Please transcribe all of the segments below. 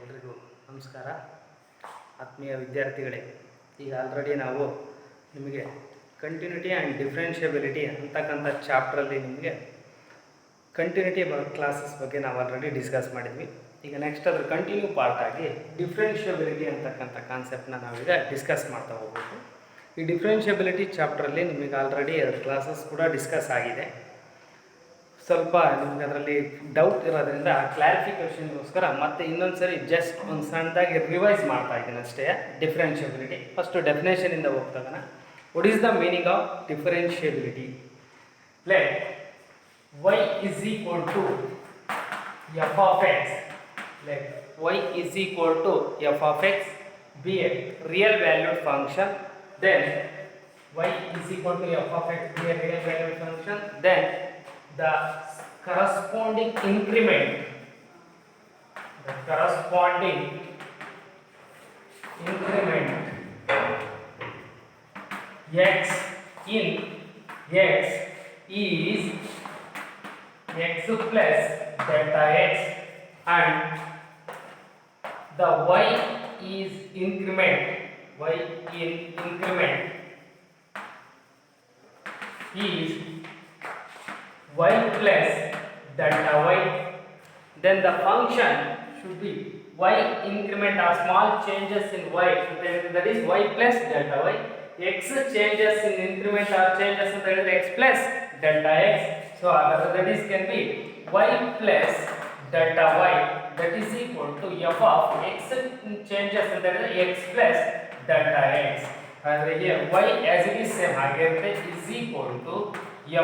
ಎಲ್ರಿಗೂ ನಮಸ್ಕಾರ. ಆತ್ಮೀಯ ವಿದ್ಯಾರ್ಥಿಗಳೇ, ಈಗ ಆಲ್ರೆಡಿ ನಾವು ನಿಮಗೆ ಕಂಟಿನ್ಯೂಟಿ ಆ್ಯಂಡ್ ಡಿಫ್ರೆನ್ಷಿಯಬಿಲಿಟಿ ಅಂತಕ್ಕಂಥ ಚಾಪ್ಟ್ರಲ್ಲಿ ನಿಮಗೆ ಕಂಟಿನ್ಯೂಟಿ ಕ್ಲಾಸಸ್ ಬಗ್ಗೆ ನಾವು ಆಲ್ರೆಡಿ ಡಿಸ್ಕಸ್ ಮಾಡಿದ್ವಿ. ಈಗ ನೆಕ್ಸ್ಟ್ ಅದ್ರ ಕಂಟಿನ್ಯೂ ಪಾರ್ಟ್ ಆಗಿ ಡಿಫ್ರೆನ್ಷಿಯಬಿಲಿಟಿ ಅಂತಕ್ಕಂಥ ಕಾನ್ಸೆಪ್ಟನ್ನ ನಾವೀಗ ಡಿಸ್ಕಸ್ ಮಾಡ್ತಾ ಹೋಗ್ಬೇಕು. ಈ ಡಿಫ್ರೆನ್ಷಿಯಬಿಲಿಟಿ ಚಾಪ್ಟ್ರಲ್ಲಿ ನಿಮಗೆ ಆಲ್ರೆಡಿ ಅದರ ಕ್ಲಾಸಸ್ ಕೂಡ ಡಿಸ್ಕಸ್ ಆಗಿದೆ. ಸ್ವಲ್ಪ ನಿಮ್ಗೆ ಅದರಲ್ಲಿ ಡೌಟ್ ಇರೋದ್ರಿಂದ ಕ್ಲಾರಿಫಿಕೇಷನ್ಗೋಸ್ಕರ ಮತ್ತೆ ಇನ್ನೊಂದು ಸರಿ ಜಸ್ಟ್ ಒಂದು ಸಣ್ಣದಾಗಿ ರಿವೈಸ್ ಮಾಡ್ತಾ ಇದ್ದೀನಿ ಅಷ್ಟೇ. ಡಿಫ್ರೆನ್ಷಿಯಬಿಲಿಟಿ ಫಸ್ಟು ಡೆಫಿನೇಷನಿಂದ ಹೋಗ್ತಾಗಣ. What is the meaning of differentiability? Let y is equal to f of x. Let y is equal to f of x be a real valued function, then y is equal to f of x be a real valued function, then the corresponding increment x in x is x plus delta x, and the y in increment is y plus delta y. Then the function should be y increment or small changes in y, that is y plus delta y. X changes in increment or changes in x plus delta x. So that is can be y plus delta y, that is equal to f of x changes in x plus delta x. And here y as it is same ಆಗಿರುತ್ತೆ is equal to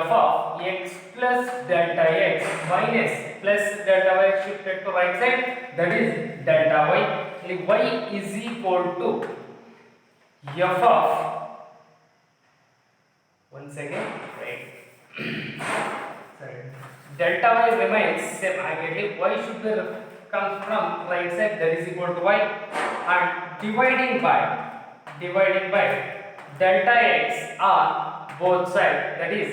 f of x plus delta x minus plus delta y shifted to right side, that is delta y. Y is equal to f of, once again right, sorry, delta y remains same again. Y should be comes from right side, that is equal to y, and dividing by delta x on both sides, that is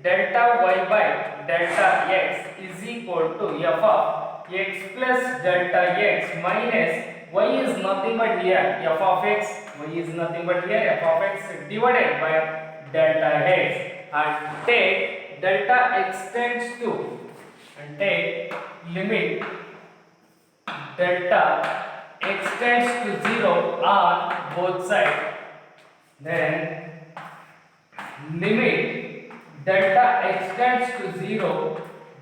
delta y by delta x is equal to f of x plus delta x minus y is nothing but here f of x, y is nothing but here f of x divided by delta x, and take delta x tends to, and take limit delta x tends to 0 on both sides, then limit delta x tends to 0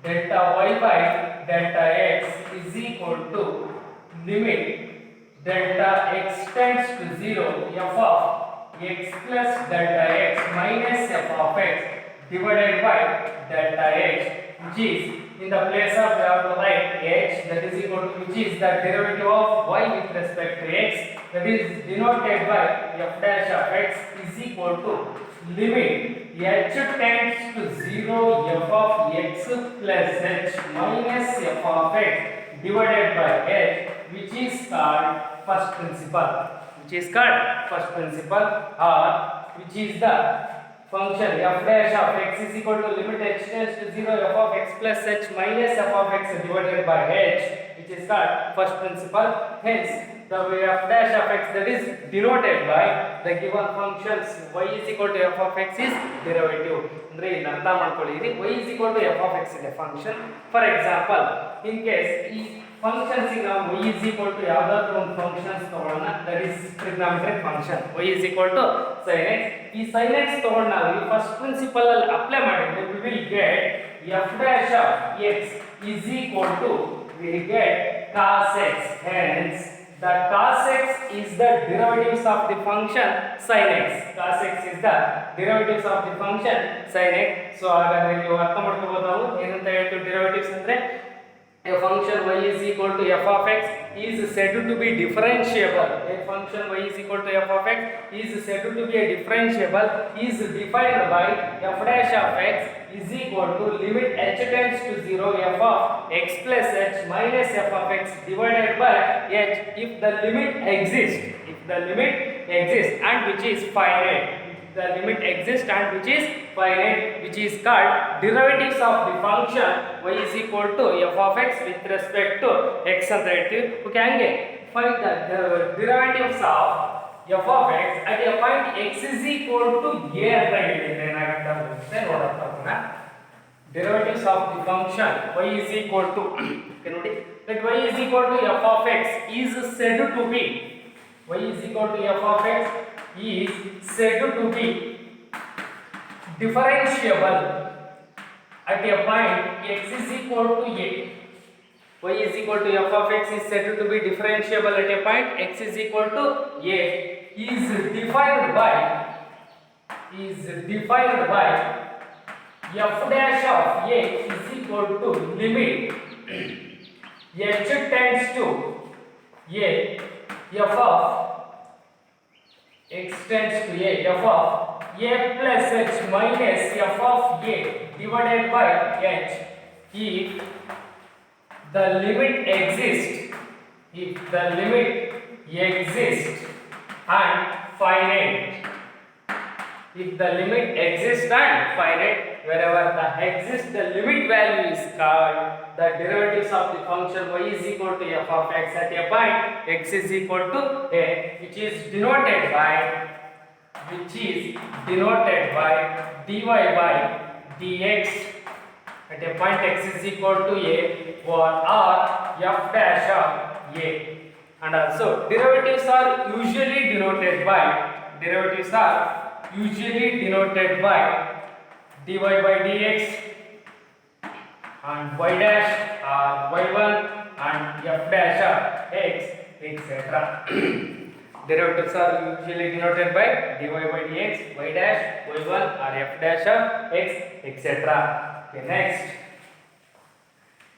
delta y by delta x is equal to limit delta x tends to 0 f of x plus delta x minus f of x divided by delta x, which is in the place of we have to write h, that is equal to, which is the derivative of y with respect to x, that is denoted by f dash of x is equal to limit h tends to 0 f of x plus h minus f of x divided by h, which is called first principle, or which is the function f dash of x is equal to limit h tends to 0 f of x plus h minus f of x divided by h, which is called first principle. Hence the f dash of x, that is denoted by the given functions y is equal to f of x is derivative. ಅಂದ್ರೆ ಇಲ್ಲಿ ಅರ್ಥ ಮಾಡ್ಕೊಳ್ಳಿರಿ, y is equal to f of x is a function. For example, in case ಈ functions ಈಗ y is equal to ಯಾವುದಾದ್ರೂ ಒಂದು functions ತಗೊಳ್ಳೋಣ, that is trigonometric function y is equal to sin x. ಈ sin x ತಗೊಂಡು ನಾವು ಈ first principal ಅಲ್ಲಿ ಅಪ್ಲೈ ಮಾಡಿದ್ರೆ we will get f dash of x is equal to, we will get cos x. Hence the cos x is the derivatives of the function sin x. Cos x is the derivatives of the function sin x. So ಹಾಗಾದ್ರೆ ನೀವು ಅರ್ಥ ಮಾಡ್ಕೋಬಹುದು ನಾವು ಏನಂತ ಹೇಳ್ತೀವಿ derivatives ಅಂದ್ರೆ a function y is equal to f of x is said to be differentiable. A function y is equal to f of x is said to be a differentiable is defined by f dash of x is equal to limit h tends to 0 f of x plus h minus f of x divided by h if the limit exists, and which is finite. the limit exists and which is finite, which is called derivatives of the function y is equal to f of x with respect to x ಅಂತ ಹೇಳ್ತೀವಿ. Okay, ಹಂಗೆ find the derivatives of f of x at a point x is equal to a ಅಂತ ಹೇಳಿದ್ರೆ ಏನಾಗುತ್ತೆ ಅಂತ ನೋಡೋಣ. derivatives of the function y is equal to okay ನೋಡಿ, let y is equal to f of x is said to be y is equal to f of x is said to be differentiable at a point x is equal to a. Y is equal to f of x is said to be differentiable at a point x is equal to a is defined by f dash of a is equal to limit h tends to a f of x tends to a f of a plus h minus f of a divided by h if the limit exists and finite. If the limit exists and finite, wherever the exists the limit value is called the derivatives of the function y is equal to f of x at a point x is equal to a, which is denoted by dy by dx at a point x is equal to a or f dash of a. And also derivatives are usually denoted by dy by dx and y dash or y1 and f dash of x, etc. Derivatives are usually denoted by dy by dx, y dash, y1 or f dash of x, etc. Okay, next,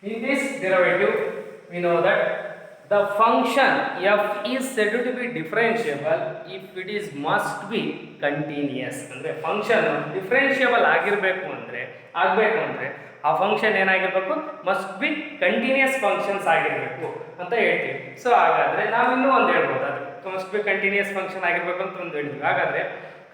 in this derivative we know that the function f is said to be differentiable if it is must be continuous. ಅಂದ್ರೆ function differentiable ಆಗಬೇಕು ಅಂದ್ರೆ ಆ function ಏನಾಗಿರಬೇಕು, must be continuous functions ಆಗಿರಬೇಕು ಅಂತ ಹೇಳ್ತೀವಿ. So ಹಾಗಾದ್ರೆ ನಾವು ಇನ್ನೂ ಒಂದು ಹೇಳ್ಬೋದು, ಅದು ಮಸ್ಟ್ ಬಿ ಕಂಟಿನ್ಯೂಸ್ ಫಂಕ್ಷನ್ ಆಗಿರಬೇಕು ಅಂತ ಒಂದು ಹೇಳ್ತೀವಿ. ಹಾಗಾದ್ರೆ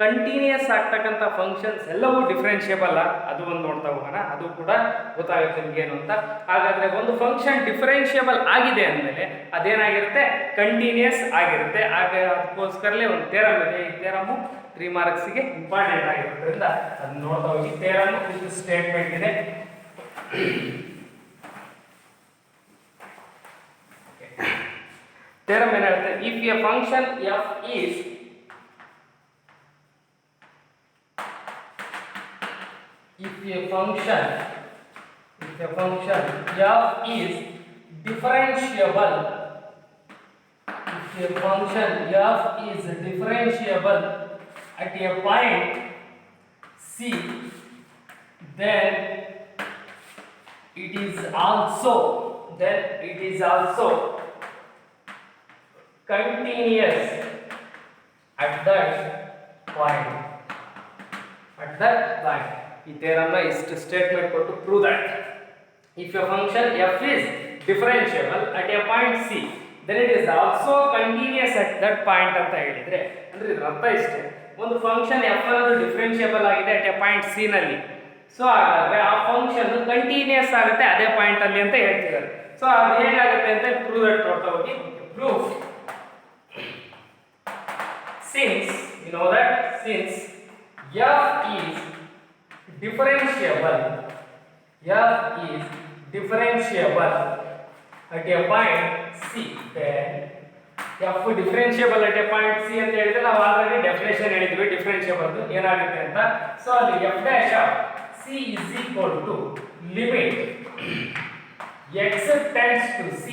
ಕಂಟಿನ್ಯೂಸ್ ಆಗ್ತಕ್ಕಂಥ ಫಂಕ್ಷನ್ಸ್ ಎಲ್ಲವೂ ಡಿಫರೆನ್ಷಿಯಬಲ್, ಅದು ಒಂದು ನೋಡ್ತಾ ಹೋಗೋಣ, ಅದು ಕೂಡ ಗೊತ್ತಾಗುತ್ತೆ ನಿಮ್ಗೆ ಏನು ಅಂತ. ಹಾಗಾದ್ರೆ ಒಂದು ಫಂಕ್ಷನ್ ಡಿಫರೆನ್ಷಿಯಬಲ್ ಆಗಿದೆ ಅಂದಮೇಲೆ ಅದೇನಾಗಿರುತ್ತೆ, ಕಂಟಿನ್ಯೂಸ್ ಆಗಿರುತ್ತೆ. ಹಾಗೆ ಅದಕ್ಕೋಸ್ಕರಲೇ ಒಂದು ಥಿಯರಮ್ ಇದೆ. ಈ ಥಿಯರಮ್ 3 ಮಾರ್ಕ್ಸ್ಗೆ ಇಂಪಾರ್ಟೆಂಟ್ ಆಗಿರೋದ್ರಿಂದ ಅದನ್ನ ನೋಡ್ತಾ ಹೋಗಿ. ಥಿಯರಮ್ ಇದು ಸ್ಟೇಟ್ಮೆಂಟ್ ಇದೆ. ಥಿಯರಮ್ ಏನು ಹೇಳುತ್ತೆ, if A function f is if a function f is differentiable at a point c, then it is also continuous at that point. ಈ ಥಿಯರಮ್ನ ಇಷ್ಟು ಸ್ಟೇಟ್ಮೆಂಟ್ ಕೊಟ್ಟು prove that if A function f is differentiable at a point c, then it is also continuous at that point ಅಂತ ಹೇಳಿದ್ರೆ, ಅಂದ್ರೆ ಇದರ ಅರ್ಥ ಇಷ್ಟೇ, ಒಂದು ಫಂಕ್ಷನ್ f ಅನ್ನೋದು ಡಿಫರೆನ್ಷಿಯಬಲ್ ಆಗಿದೆ at a point c ನಲ್ಲಿ. ಸೊ ಹಾಗಾದ್ರೆ ಆ ಫಂಕ್ಷನ್ ಕಂಟಿನ್ಯೂಸ್ ಆಗುತ್ತೆ ಅದೇ ಪಾಯಿಂಟ್ ಅಲ್ಲಿ ಅಂತ ಹೇಳ್ತಿದ್ದಾರೆ. ಸೊ ಅದು ಹೇಗಾಗುತ್ತೆ ಅಂತ ಪ್ರೂವ್ ದಟ್ ನೋಡ್ತಾ ಹೋಗಿ. Proof, since you know that since f is differentiable at a point c, then f differentiable at a point c ಅಂತ ಹೇಳಿದ್ರೆ ನಾವು ಆಲ್ರೆಡಿ ಡೆಫಿನೇಷನ್ ಹೇಳಿದ್ವಿ ಡಿಫರೆನ್ಷಿಯಬಲ್ ಏನಾಗುತ್ತೆ ಅಂತ. ಸೊ ಅಲ್ಲಿ f dash of c is equal to limit x tends to c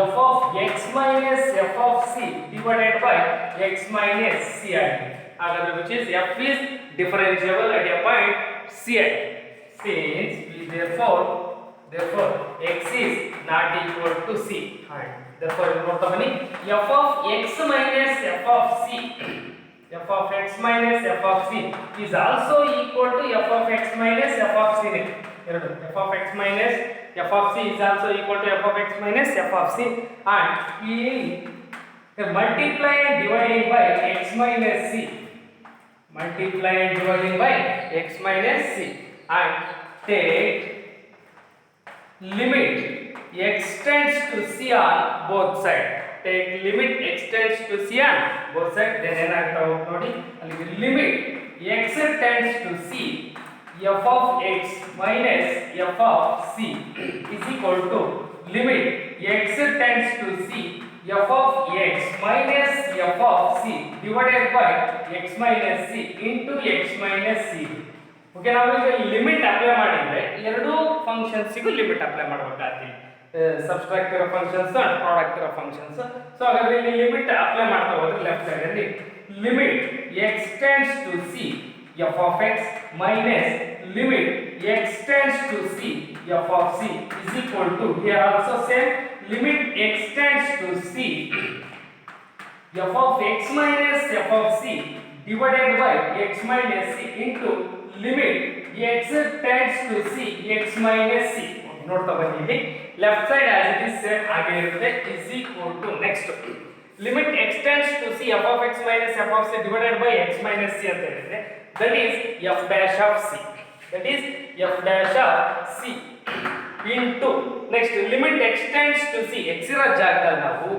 f of x minus f of c divided by x minus c ಆಗಿದೆ. ಹಾಗಾದ್ರೆ which is f is differentiable at a point c. Since therefore x is not equal to c, and therefore ನೋಡ್ತಾ ಬನ್ನಿ, f of x minus f of c is also equal to f of x minus f of c. f of x minus f of c is also equal to f of x minus f of c, and multiply and dividing by x minus c multiply and dividing by x minus c, and take limit x tends to c on both sides. Take limit x tends to c on both sides. Then ಏನಾಗ್ತಾ ಹೋಗುತ್ತೆ ನೋಡಿ, ಅಲ್ಲಿ limit x tends to c f of x minus f of c is equal to limit x tends to c f of x minus f of c divided by x minus c into x minus c. Okay, ನಾವು ಈಗ limit apply ಮಾಡಿದ್ರೆ ಎರಡು functions ಗೂ limit apply ಮಾಡಬೇಕಾಗ್ತದೆ, subtract ಇರೋ functions and product ಇರೋ functions. So ಹಾಗಾದ್ರೆ ಇಲ್ಲಿ ಲಿಮಿಟ್ ಅಪ್ಲೈ ಮಾಡ್ತಾ ಹೋದ್ರೆ ಲೆಫ್ಟ್ ಸೈಡ್ ಅಲ್ಲಿ limit x tends to c f of x minus limit x tends to c f of c is equal to, here also same, limit x tends to c f of x minus f of c divided by x minus c into limit x tends to c x minus c. ನೋಡ್ತಾ ಬನ್ನಿ, ಇಲ್ಲಿ left side as it is same ಹಾಗೆ ಇರುತ್ತೆ, is equal to next limit x tends to c f of x minus f of c divided by x minus c ಅಂತ ಹೇಳಿದ್ರೆ that is f dash of c, that is f dash of c into next limit x tends to c, x ಇರೋ ಜಾಗದಲ್ಲಿ ನಾವು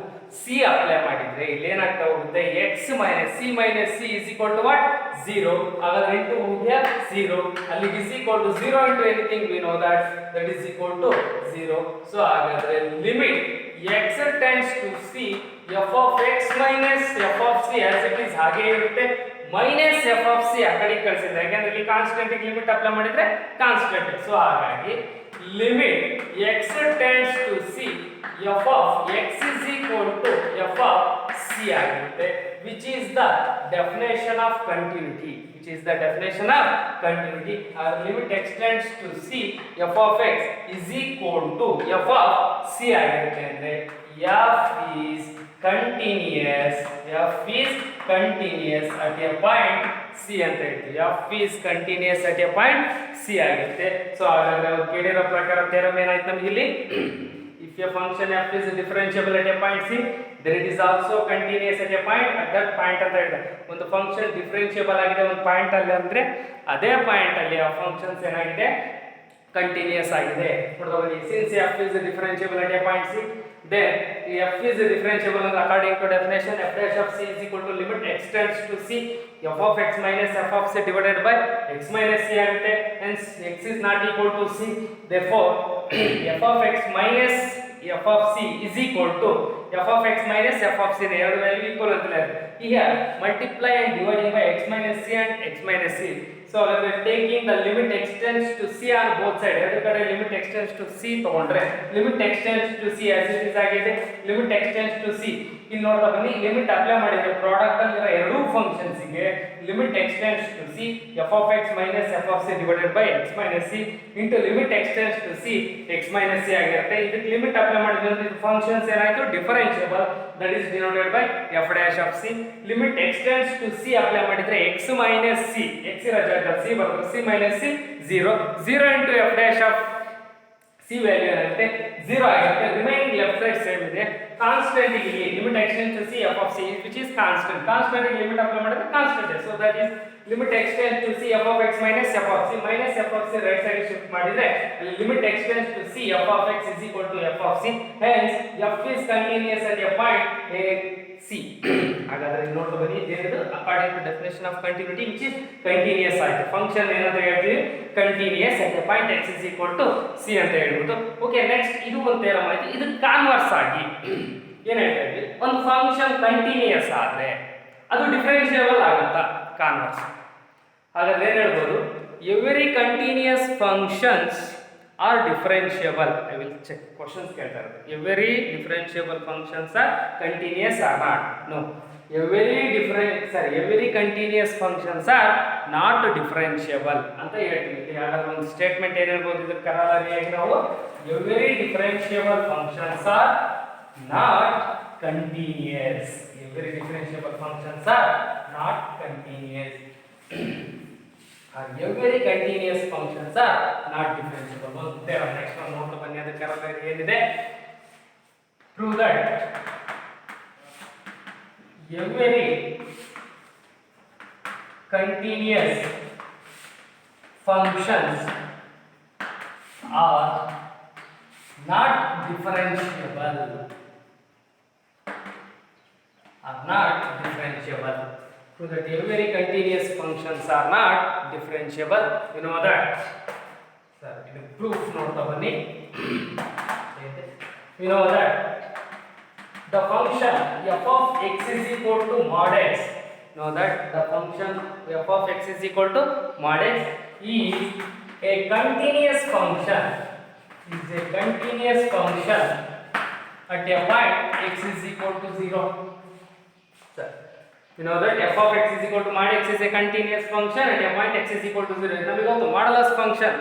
c apply ಮಾಡಿದ್ರೆ ಇಲ್ಲಿ ಏನಾಗ್ತಾ ಹೋಗುತ್ತೆ, x minus c minus c is equal to what, 0. ಹಾಗಾದ್ರೆ into ಹೋಗ್ಯಾ 0, ಅಲ್ಲಿ is equal to 0 into anything we know that is equal to 0. so ಹಾಗಾದ್ರೆ limit x tends to c f of x minus f of c as it is ಹಾಗೆ ಇರುತ್ತೆ, minus f of c ಆ ಕಡೆ ಕಳಿಸಿದ್ರೆ, ಯಾಕಂದ್ರೆ ಇಲ್ಲಿ constant ಗೆ limit apply ಮಾಡಿದ್ರೆ ಕಾನ್ಸ್ಟೆಂಟ್, ಸೊ ಹಾಗಾಗಿ limit x tends to c f of x is equal to f of c ಆಗಿರುತ್ತೆ, which is the definition of continuity, our limit x tends to c f of x is equal to f of c ಆಗಿರುತ್ತೆ. ಅಂದ್ರೆ f is continuous at a point c ಅಂತ ಹೇಳ್ತೀವಿ, f is continuous at a point c ಆಗಿರುತ್ತೆ. So ಹಾಗಾದ್ರೆ ಅವ್ರು ಕೇಳಿರೋ ಪ್ರಕಾರ theorem ಏನಾಯ್ತು ನಮಗೆ ಇಲ್ಲಿ, if a function f is differentiable at a point c then it is also continuous at a point at that point ಅಂತ ಹೇಳ್ತಾರೆ. ಒಂದು ಫಂಕ್ಷನ್ ಡಿಫರೆನ್ಷಿಯಬಲ್ ಆಗಿದೆ ಒಂದು ಪಾಯಿಂಟ್ ಅಲ್ಲಿ ಅಂದ್ರೆ ಅದೇ ಪಾಯಿಂಟ್ ಅಲ್ಲಿ ಆ ಫಂಕ್ಷನ್ಸ್ ಏನಾಗಿದೆ, ಕಂಟಿನ್ಯೂಸ್ ಆಗಿದೆ. ನೋಡೋದು, since f is differentiable at a point c then f is differentiable according to definition f dash of c is equal to limit x tends to c f of x minus f of c divided by x minus c ಆಗುತ್ತೆ. hence x is not equal to c, therefore f of x minus f of c is equal to f of x minus f of c ನ ಎರಡು value equal ಅಂತ ಇದೆ. ಈಗ multiply and dividing by x minus c and x minus c. so we are taking the limit x tends to c on both side, ಎರಡು ಕಡೆ limit x tends to c ತಗೊಂಡ್ರೆ limit x tends to c as it is ಆಗಿದೆ, limit x tends to c. ಇಲ್ಲಿ ನೋಡ್ತಾ ಬನ್ನಿ, limit apply ಮಾಡಿದ್ರೆ product ಅಲ್ಲಿರೋ ಎರಡು ಫಂಕ್ಷನ್ಸ್ ಗೆ limit x tends to c f of x minus f of c divided by x minus c into limit x tends to c x minus c ಆಗಿರುತ್ತೆ. ಇದಕ್ಕೆ limit apply ಮಾಡಿದ್ರೆ ಇದು functions ಏನಾಯ್ತು, differentiable, that is denoted by f dash of c. Limit x tends to c apply ಮಾಡಿದ್ರೆ x minus c, x ಇರೋ ಜಾಗದಲ್ಲಿ c ಬರುತ್ತೆ, c minus c 0 into f dash of c value ಏನಾಗುತ್ತೆ 0 ಆಗುತ್ತೆ. Remaining left side same ಇದೆ. Constant ಇಲ್ಲಿ limit x tends to c f of c which is constant ಗೆ limit apply ಮಾಡಿದ್ರೆ constant, so that is limit x tends to c f of x minus f of c right side shift ಮಾಡಿದ್ರೆ ಅಲ್ಲಿ limit x tends to c f of x is equal to f of c, hence f is continuous at a point c. ಹಾಗಾದ್ರೆ ಇಲ್ಲಿ ನೋಡ್ತಾ ಬನ್ನಿ, ಇದೇನಿದು according to definition of continuity which is continuous ಆಯ್ತು. Function ಏನಂತ ಹೇಳ್ತೀವಿ, continuous at a point x is equal to c ಅಂತ ಹೇಳ್ಬಿಟ್ಟು. ಓಕೆ, ನೆಕ್ಸ್ಟ್ ಇದು ಒಂದು ಥಿಯರಮ್ ಆಯ್ತು. ಇದು ಕಾನ್ವರ್ಸ್ ಆಗಿ ಏನು ಹೇಳ್ತಾ ಇದ್ವಿ, ಒಂದು ಫಂಕ್ಷನ್ ಕಂಟಿನ್ಯೂಸ್ ಆದ್ರೆ ಅದು ಡಿಫರೆನ್ಷಿಯಬಲ್ ಆಗುತ್ತಾ, ಕಾನ್ವರ್ಸ್. ಹಾಗಾದ್ರೆ ಏನು ಹೇಳ್ಬೋದು, every continuous functions are differentiable. I will check, questions ಕೇಳ್ತಾ ಇರೋದು, every differentiable functions are continuous or not. No, every continuous functions are not differentiable ಅಂತ ಹೇಳ್ತೀವಿ. ಹಾಗಾದ್ರೆ ಒಂದು ಸ್ಟೇಟ್ಮೆಂಟ್ ಏನು ಹೇಳ್ಬೋದು ಇದಕ್ಕೆ ಕನ್ನಡದಲ್ಲಿ ನಾವು, every differentiable functions are not continuous. Every differentiable functions are not continuous. Every continuous functions are not differentiable. One next one ನೋಡ್ತಾ ಬನ್ನಿ, ಅದಕ್ಕೆ ಏನಿದೆ, prove that every continuous functions are not differentiable. So that every continuous functions are not differentiable. You know that. Sir, it is proof nota bani. You know that the function f of x is equal to mod x. Know that the function f of x is equal to mod x is a continuous function. At a point x is equal to 0. Sir, you know that f of x is equal to mod x is a continuous function at a point x is equal to 0. ನಮಗೆ ಗೊತ್ತು modulus function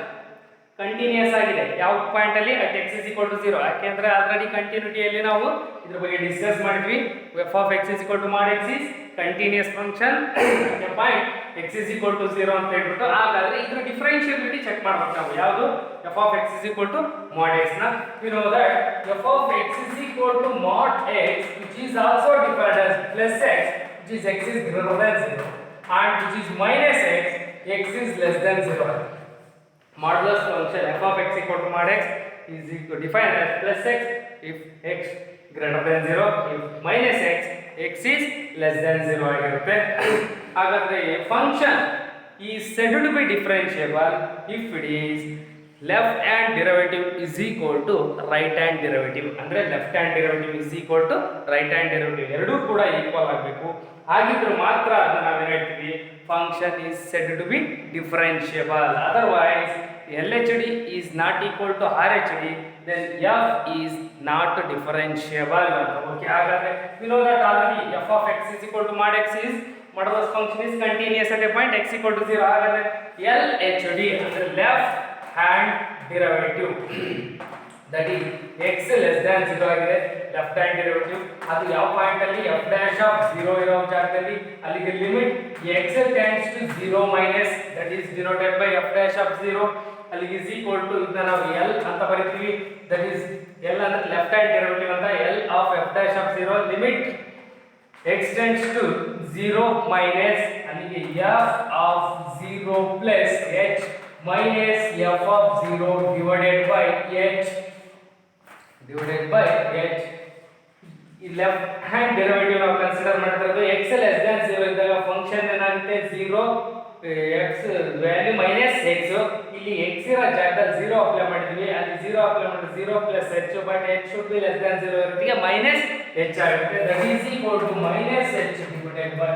continuous ಆಗಿದೆ ಯಾವ point ಅಲ್ಲಿ at x is equal to 0. ಯಾಕೆಂದ್ರೆ already ಕಂಟಿನ್ಯೂಟಿಯಲ್ಲಿ ನಾವು ಇದರ ಬಗ್ಗೆ discuss ಮಾಡಿದ್ವಿ. f of x is equal to mod x is continuous function at a point x is equal to 0 ಅಂತ ಹೇಳ್ಬಿಟ್ಟು ಹಾಗಾದ್ರೆ ಇದರ ಡಿಫರೆನ್ಷಿಯಬಿಲಿಟಿ ಚೆಕ್ ಮಾಡಬೇಕು ನಾವು. ಯಾವುದು f of x is equal to mod x ನ we know that f of x is equal to mod x which is also defined as plus x which is x is greater than 0 and which is minus x is less than 0. Modulus function f of x equal to mod x is equal defined as plus x if x greater than 0 if minus x is less than 0 ಆಗಿರುತ್ತೆ. ಹಾಗಾದ್ರೆ function is said to be differentiable if it is left hand derivative is equal to right hand derivative. ಅಂದ್ರೆ left hand derivative is equal to right hand derivative ಎರಡೂ ಕೂಡ equal ಆಗಬೇಕು. ಹಾಗಿದ್ರೆ ಮಾತ್ರ ಅದನ್ನ ನಾವು ಏನು ಹೇಳ್ತೀವಿ function is said to be differentiable. Otherwise LHD is not equal to RHD then f is not differentiable. Okay, ಹಾಗಾದ್ರೆ we know that already f of x is equal to mod x is modulus function is continuous at a point x equal to 0. ಹಾಗಾದ್ರೆ LHD ಅಂದ್ರೆ left hand derivative that is x less than 0 ಆಗಿದೆ left hand derivative. ಅದು ಯಾವ point ಅಲ್ಲಿ f dash of 0 ಇರೋ ಜಾಗದಲ್ಲಿ ಅಲ್ಲಿಗೆ limit x tends to 0 minus that is denoted by f dash of 0 ಅಲ್ಲಿಗೆ is equal to ಇದನ್ನ ನಾವು L ಅಂತ ಬರೀತೀವಿ. that is L ಅಂದ್ರೆ left hand derivative ಅಂತ L of f dash of 0 limit x tends to 0 minus ಅಲ್ಲಿಗೆ f of 0 plus h minus f of 0 divided by h ಈ left hand derivative ನಾವು consider ಮಾಡ್ತಿರೋದು x less than 0 ಇದ್ದಾಗ function ಏನಾಗುತ್ತೆ 0 x value minus x ಇಲ್ಲಿ x ಇರೋ ಜಾಗದಲ್ಲಿ 0 apply ಮಾಡಿದ್ವಿ ಅಲ್ಲಿ 0 ಅಪ್ಲೈ ಮಾಡಿದ್ರೆ 0 plus h but h should be less than 0 ಇರುತ್ತೆ ಮೈನಸ್ h ಆಗುತ್ತೆ that is equal to minus h divided by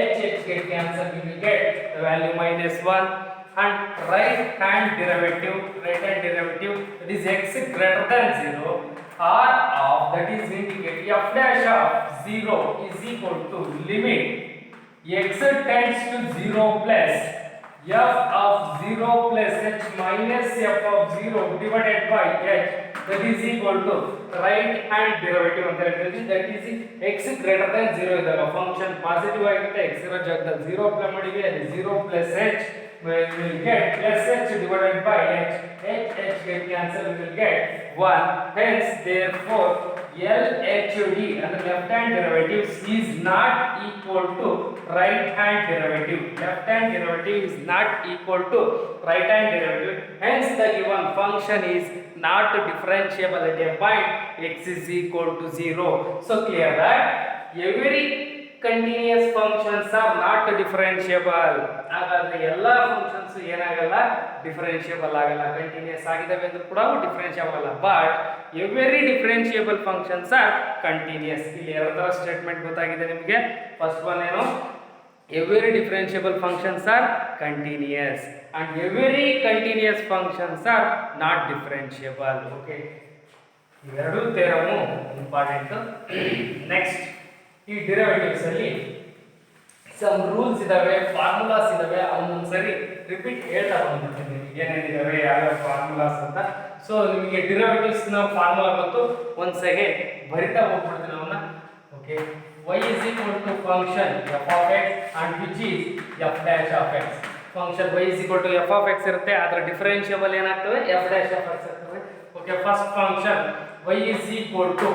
h get cancel we will get the value minus 1 and right hand derivative that is x greater than 0 r of that is indicate f dash of 0 is equal to limit x tends to 0 plus f of 0 plus h minus f of 0 divided by h that is equal to right hand derivative ಅಂತ ಹೇಳ್ತೀವಿ. that is x greater than 0 ಇದ್ದಾಗ function positive ಆಗಿರುತ್ತೆ x ಇರೋ ಜಾಗದಲ್ಲಿ 0 apply ಮಾಡಿವಿ ಅಲ್ಲಿ 0 plus h we will get plus h divided by h get cancel we will get 1 hence therefore LHD and the left hand derivative is not equal to right hand derivative. Left hand derivative is not equal to right hand derivative hence the given function is not differentiable at a point x is equal to 0. So clear that every continuous functions are not differentiable. ಹಾಗಾದ್ರೆ ಎಲ್ಲಾ functions ಏನಾಗಲ್ಲ differentiable ಆಗಲ್ಲ. Continuous ಆಗಿದಾವೆ ಅಂದ್ರೂ ಕೂಡ differentiable ಆಗಲ್ಲ but every differentiable functions are continuous. ಇಲ್ಲಿ ಎರಡು ತರ ಸ್ಟೇಟ್ಮೆಂಟ್ ಗೊತ್ತಾಗಿದೆ ನಿಮಗೆ. ಫಸ್ಟ್ ಒನ್ ಏನು every differentiable functions are continuous and every continuous functions are not differentiable. Okay, ಇವೆರಡೂ ಥಿಯರಮ್ ಇಂಪಾರ್ಟೆಂಟ್. ನೆಕ್ಸ್ಟ್ ಈ ಡಿರೈವೇಟಿವ್ಸ್ ಅಲ್ಲಿ ಸಮ್ ರೂಲ್ಸ್ ಇದಾವೆ, ಫಾರ್ಮುಲಾಸ್ ಇದಾವೆ, ಅವನ್ನೊಂದ್ಸರಿ ರಿಪೀಟ್ ಹೇಳ್ತಾ ಬಂದ್ಬಿಡ್ತೀನಿ ನಿಮಗೆ ಏನೇನಿದಾವೆ ಯಾವ್ಯಾವ ಫಾರ್ಮುಲಾಸ್ ಅಂತ. ಸೊ ನಿಮಗೆ ಡಿರೈವೇಟಿವ್ಸ್ ನ ಫಾರ್ಮುಲಾ ಗೊತ್ತು, ಒಂದ್ ಸೆಕೆಂಡ್ ಬರಿತಾ ಹೋಗ್ಬಿಡ್ತೀನಿ ಅವನ್ನ. Okay, y is equal to function f of x and which is f dash of x. Function y is equal to f of x ಇರುತ್ತೆ, ಅದರ ಡಿಫರೆನ್ಷಿಯಬಲ್ ಏನಾಗ್ತವೆ f dash of x ಆಗ್ತವೆ. Okay, first function y is equal to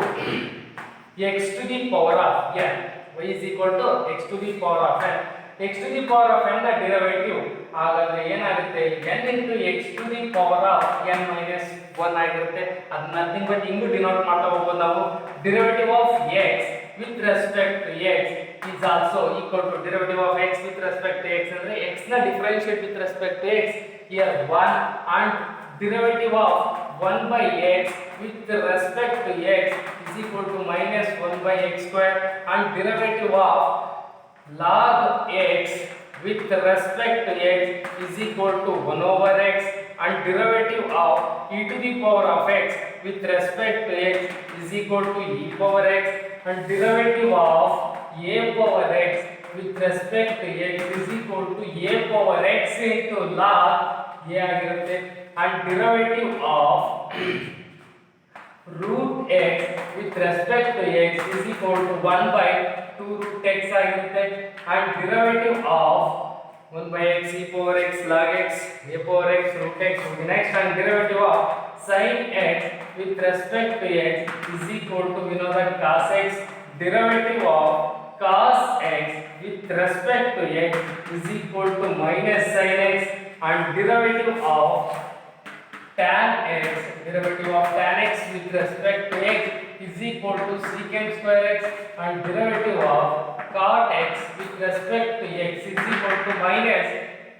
x to the power of n. y is equal to x to the power of n x to the power of n ನ derivative ಹಾಗಾದ್ರೆ ಏನಾಗುತ್ತೆ n into x to the power of n minus 1 ಆಗಿರುತ್ತೆ. ಅದು nothing but ಹಿಂಗೂ denote ಮಾಡ್ತಾ ಹೋಗ್ಬೋದು ನಾವು. Derivative of x with respect to x is also equal to derivative of x with respect to x ಅಂದ್ರೆ x ನ differentiate with respect to x here 1 and derivative of 1 by x with respect to x is equal to minus 1 by x square and derivative of log x with respect to x is equal to 1 over x and derivative of e to the power of x with respect to x is equal to e power x and derivative of a power x with respect to x is equal to a power x into log a ಆಗಿರುತ್ತೆ and derivative of root x with respect to x is equal to 1 by 2 root x ಆಗಿರುತ್ತೆ and derivative of 1 by x e power x log x a power x root x. Next and derivative of sin x with respect to x is equal to we know that cos x. Derivative of cos x with respect to x is equal to minus sin x and derivative of tan x, derivative of tan x with respect to x is equal to secant square x and derivative of cot x with respect to x is equal to minus